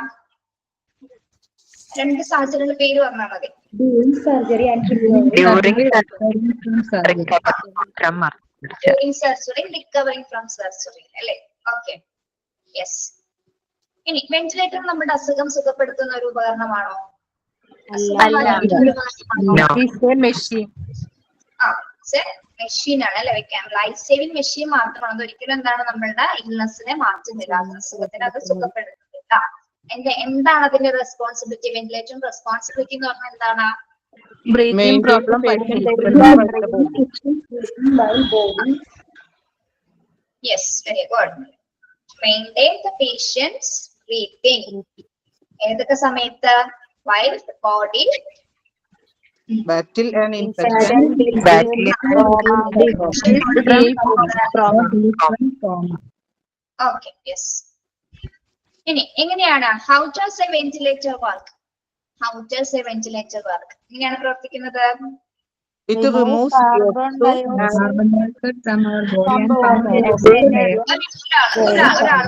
രണ്ട് സാഹചര്യങ്ങളുടെ പേര് പറഞ്ഞാൽ മതി. During surgery and During surgery. recovery from murder. During surgery, recovering from surgery. അല്ലേ? Okay. Yes. ഇനി വെന്റിലേറ്റർ നമ്മുടെ അസുഖം സുഖപ്പെടുത്തുന്ന ഒരു ഉപകരണമാണോ? No. മെഷീൻ. മെഷീൻ ആണ് അല്ലെ? വെക്കാം ലൈഫ് സേവിംഗ് മെഷീൻ മാത്രമാണ്. അത് ഒരിക്കലും എന്താണ് നമ്മളുടെ ഇൽനെസ്സിനെ മാറ്റുന്നില്ല, അസുഖത്തിന് അത് സുഖപ്പെടുത്തുന്നില്ല. എന്താണ് അതിന്റെ റെസ്പോൺസിബിലിറ്റി? വെന്റിലേറ്റർ റെസ്പോൺസിബിലിറ്റി എന്ന് പറഞ്ഞാൽ എന്താണ്? Breathing problem yes, very good. Maintain the patients breathing. ഏതൊക്കെ സമയത്ത്? While the body Battle and infection. Okay, yes. ഇനി എങ്ങനെയാണ് how does a ventilator work? How does a ventilator work? എങ്ങനെയാണ് പ്രവർത്തിക്കുന്നത്? It removes carbon dioxide. ഒരാൾ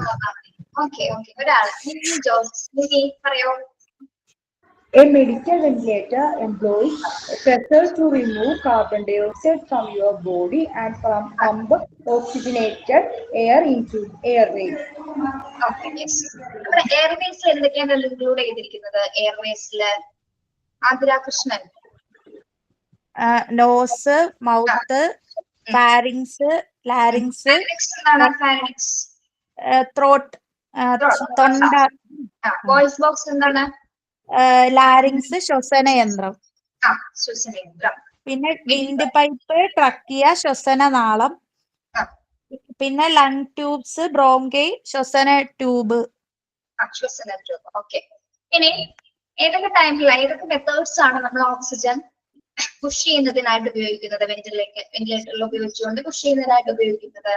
ഓക്കെ ഒരാൾ ജോസ് പറയോ? A medical ventilator employs pressure to remove carbon dioxide from your body and pump oxygenated air into airways. Okay, yes. നമ്മുടെ എയർവേസിൽ എന്തൊക്കെയാണ് ഇൻക്ലൂഡ് ചെയ്തിരിക്കുന്നത്? എയർവേസില് Athira Krishnan. Nose, mouth, pharynx, larynx, throat, തൊണ്ട, വോയിസ് ബോക്സ് എന്താണ്? ലാരിങ്സ്, ശ്വസനയന്ത്രം, ശ്വസനയന്ത്രം. പിന്നെ വിൻഡ് പൈപ്പ്, ട്രക്കിയ, ശ്വസനനാളം, പിന്നെ ലങ് ട്യൂബ്സ്, ബ്രോങ്കൈ, ശ്വസന ട്യൂബ്. ശ്വസന ട്യൂബ്. ഓക്കെ. ഇനി ഏതൊക്കെ ടൈമിൽ ഏതൊക്കെ മെത്തേഡ്സ് ആണ് നമ്മൾ ഓക്സിജൻ പുഷ് ചെയ്യുന്നതിനായിട്ട് ഉപയോഗിക്കുന്നത്? വെന്റിലേറ്ററിൽ ഉപയോഗിച്ചുകൊണ്ട് പുഷ് ചെയ്യുന്നതിനായിട്ട് ഉപയോഗിക്കുന്നത്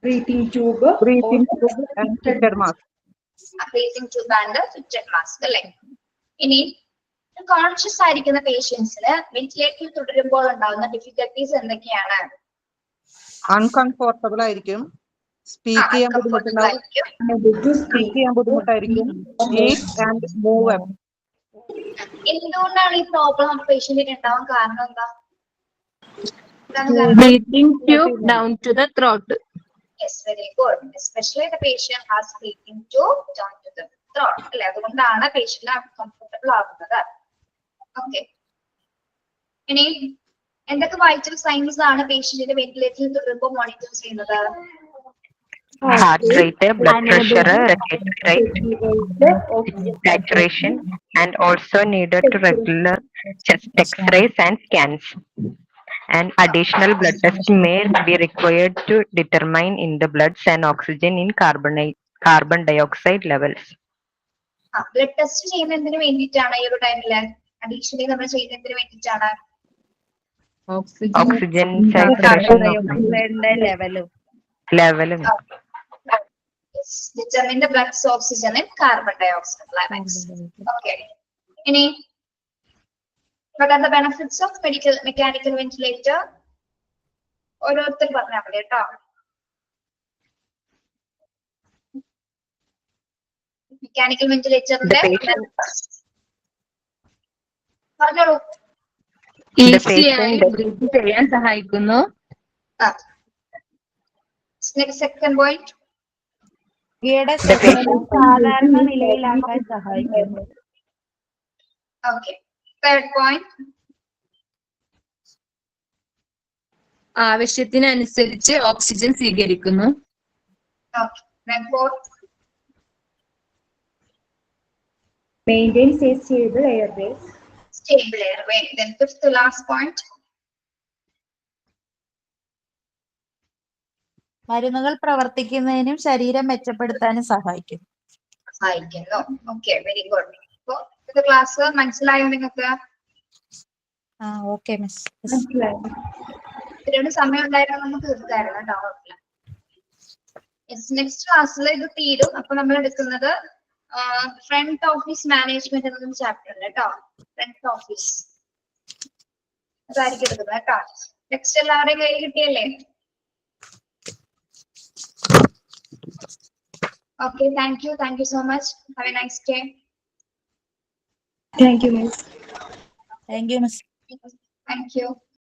Breathing tube and filter mask. Breathing tube and fitted mask അല്ലേ? ഇനി കോൺഷ്യസ് ആയിരിക്കുന്ന പേഷ്യൻസിന് വെന്റിലേറ്ററിൽ തുടരുമ്പോൾ ഉണ്ടാകുന്ന ഡിഫിക്കൽട്ടീസ് എന്തൊക്കെയാണ്? അൺകംഫോർട്ടബിൾ ആയിരിക്കും, സ്പീക്ക് ചെയ്യാൻ ബുദ്ധിമുട്ടായിരിക്കും, ഈറ്റ് ആൻഡ് മൂവ് അപ്പ്. എന്തുകൊണ്ടാണ് ഈ പ്രോബ്ലം പേഷ്യന്റിന് ഉണ്ടാവാൻ കാരണം? എന്താ? breathing tube down to the throat. Yes, very good. Especially the patient has breathing tube down to the throat. അല്ലെ? അതുകൊണ്ടാണ് പേഷ്യന്റ് അൺകംഫർട്ടബിൾ ആകുന്നത്. ഓക്കെ. ഇനി എന്തൊക്കെ വൈറ്റൽ സൈൻസ് ആണ് പേഷ്യന്റിന്റെ വെന്റിലേറ്ററിൽ തുടരുമ്പോൾ മോണിറ്റർ ചെയ്യുന്നത്? Heart rate, blood pressure, respiratory rate, saturation, and also needed to regular chest X-rays and scans. And additional blood tests may be required to determine in the bloods and oxygen in carbon dioxide levels. Blood test ചെയ്യുന്നതിന് വേണ്ടിയിട്ടാണ് ഈ ഒരു ടൈമില് അഡീഷണലി നമ്മൾ ചെയ്യുന്നതിന് വേണ്ടിയിട്ടാണ് Oxygen saturation level. Determine the blood oxygen and carbon dioxide levels. Okay. Any? What are the benefits of mechanical ventilator? ഓരോരുത്തർ പറഞ്ഞാൽ മതി കേട്ടോ. മെക്കാനിക്കൽ വെന്റിലേറ്ററിന്റെ പറഞ്ഞോളൂ. ഈസിയായി ബ്രീത്ത് ചെയ്യാൻ സഹായിക്കുന്നു. സെക്കൻഡ് പോയിന്റ്, ശ്വസനം സാധാരണ നിലയിലാക്കാൻ സഹായിക്കുന്നു. ഓക്കെ. തേർഡ് പോയിന്റ്, ആവശ്യത്തിനനുസരിച്ച് ഓക്സിജൻ സ്വീകരിക്കുന്നു. Okay. then fourth, maintains a stable airways. stable airway. Then fifth to last point, മരുന്നുകൾ പ്രവർത്തിക്കുന്നതിനും ശരീരം മെച്ചപ്പെടുത്താനും സഹായിക്കുന്നു. Okay, very good. അപ്പൊ ഇത് ക്ലാസ് മനസ്സിലായോ നിങ്ങൾക്ക്? Okay miss. ഇതിനോട് സമയം ഉണ്ടായിരുന്നു നമുക്ക് തീർക്കായിരുന്നു കേട്ടോ. നെക്സ്റ്റ് ക്ലാസ്സിൽ ഇത് തീരും. അപ്പൊ നമ്മൾ എടുക്കുന്നത് ഫ്രണ്ട് ഓഫീസ് മാനേജ്മെന്റ് എന്നൊരു ചാപ്റ്റർ ഉണ്ട് കേട്ടോ. ഫ്രണ്ട് ഓഫീസ് അതായിരിക്കും എടുക്കുന്നത് കേട്ടോ. നെക്സ്റ്റ് എല്ലാവരുടെയും കയ്യിൽ കിട്ടിയല്ലേ? Okay, thank you so much. Have a nice day. Thank you, miss. Thank you miss. Thank you.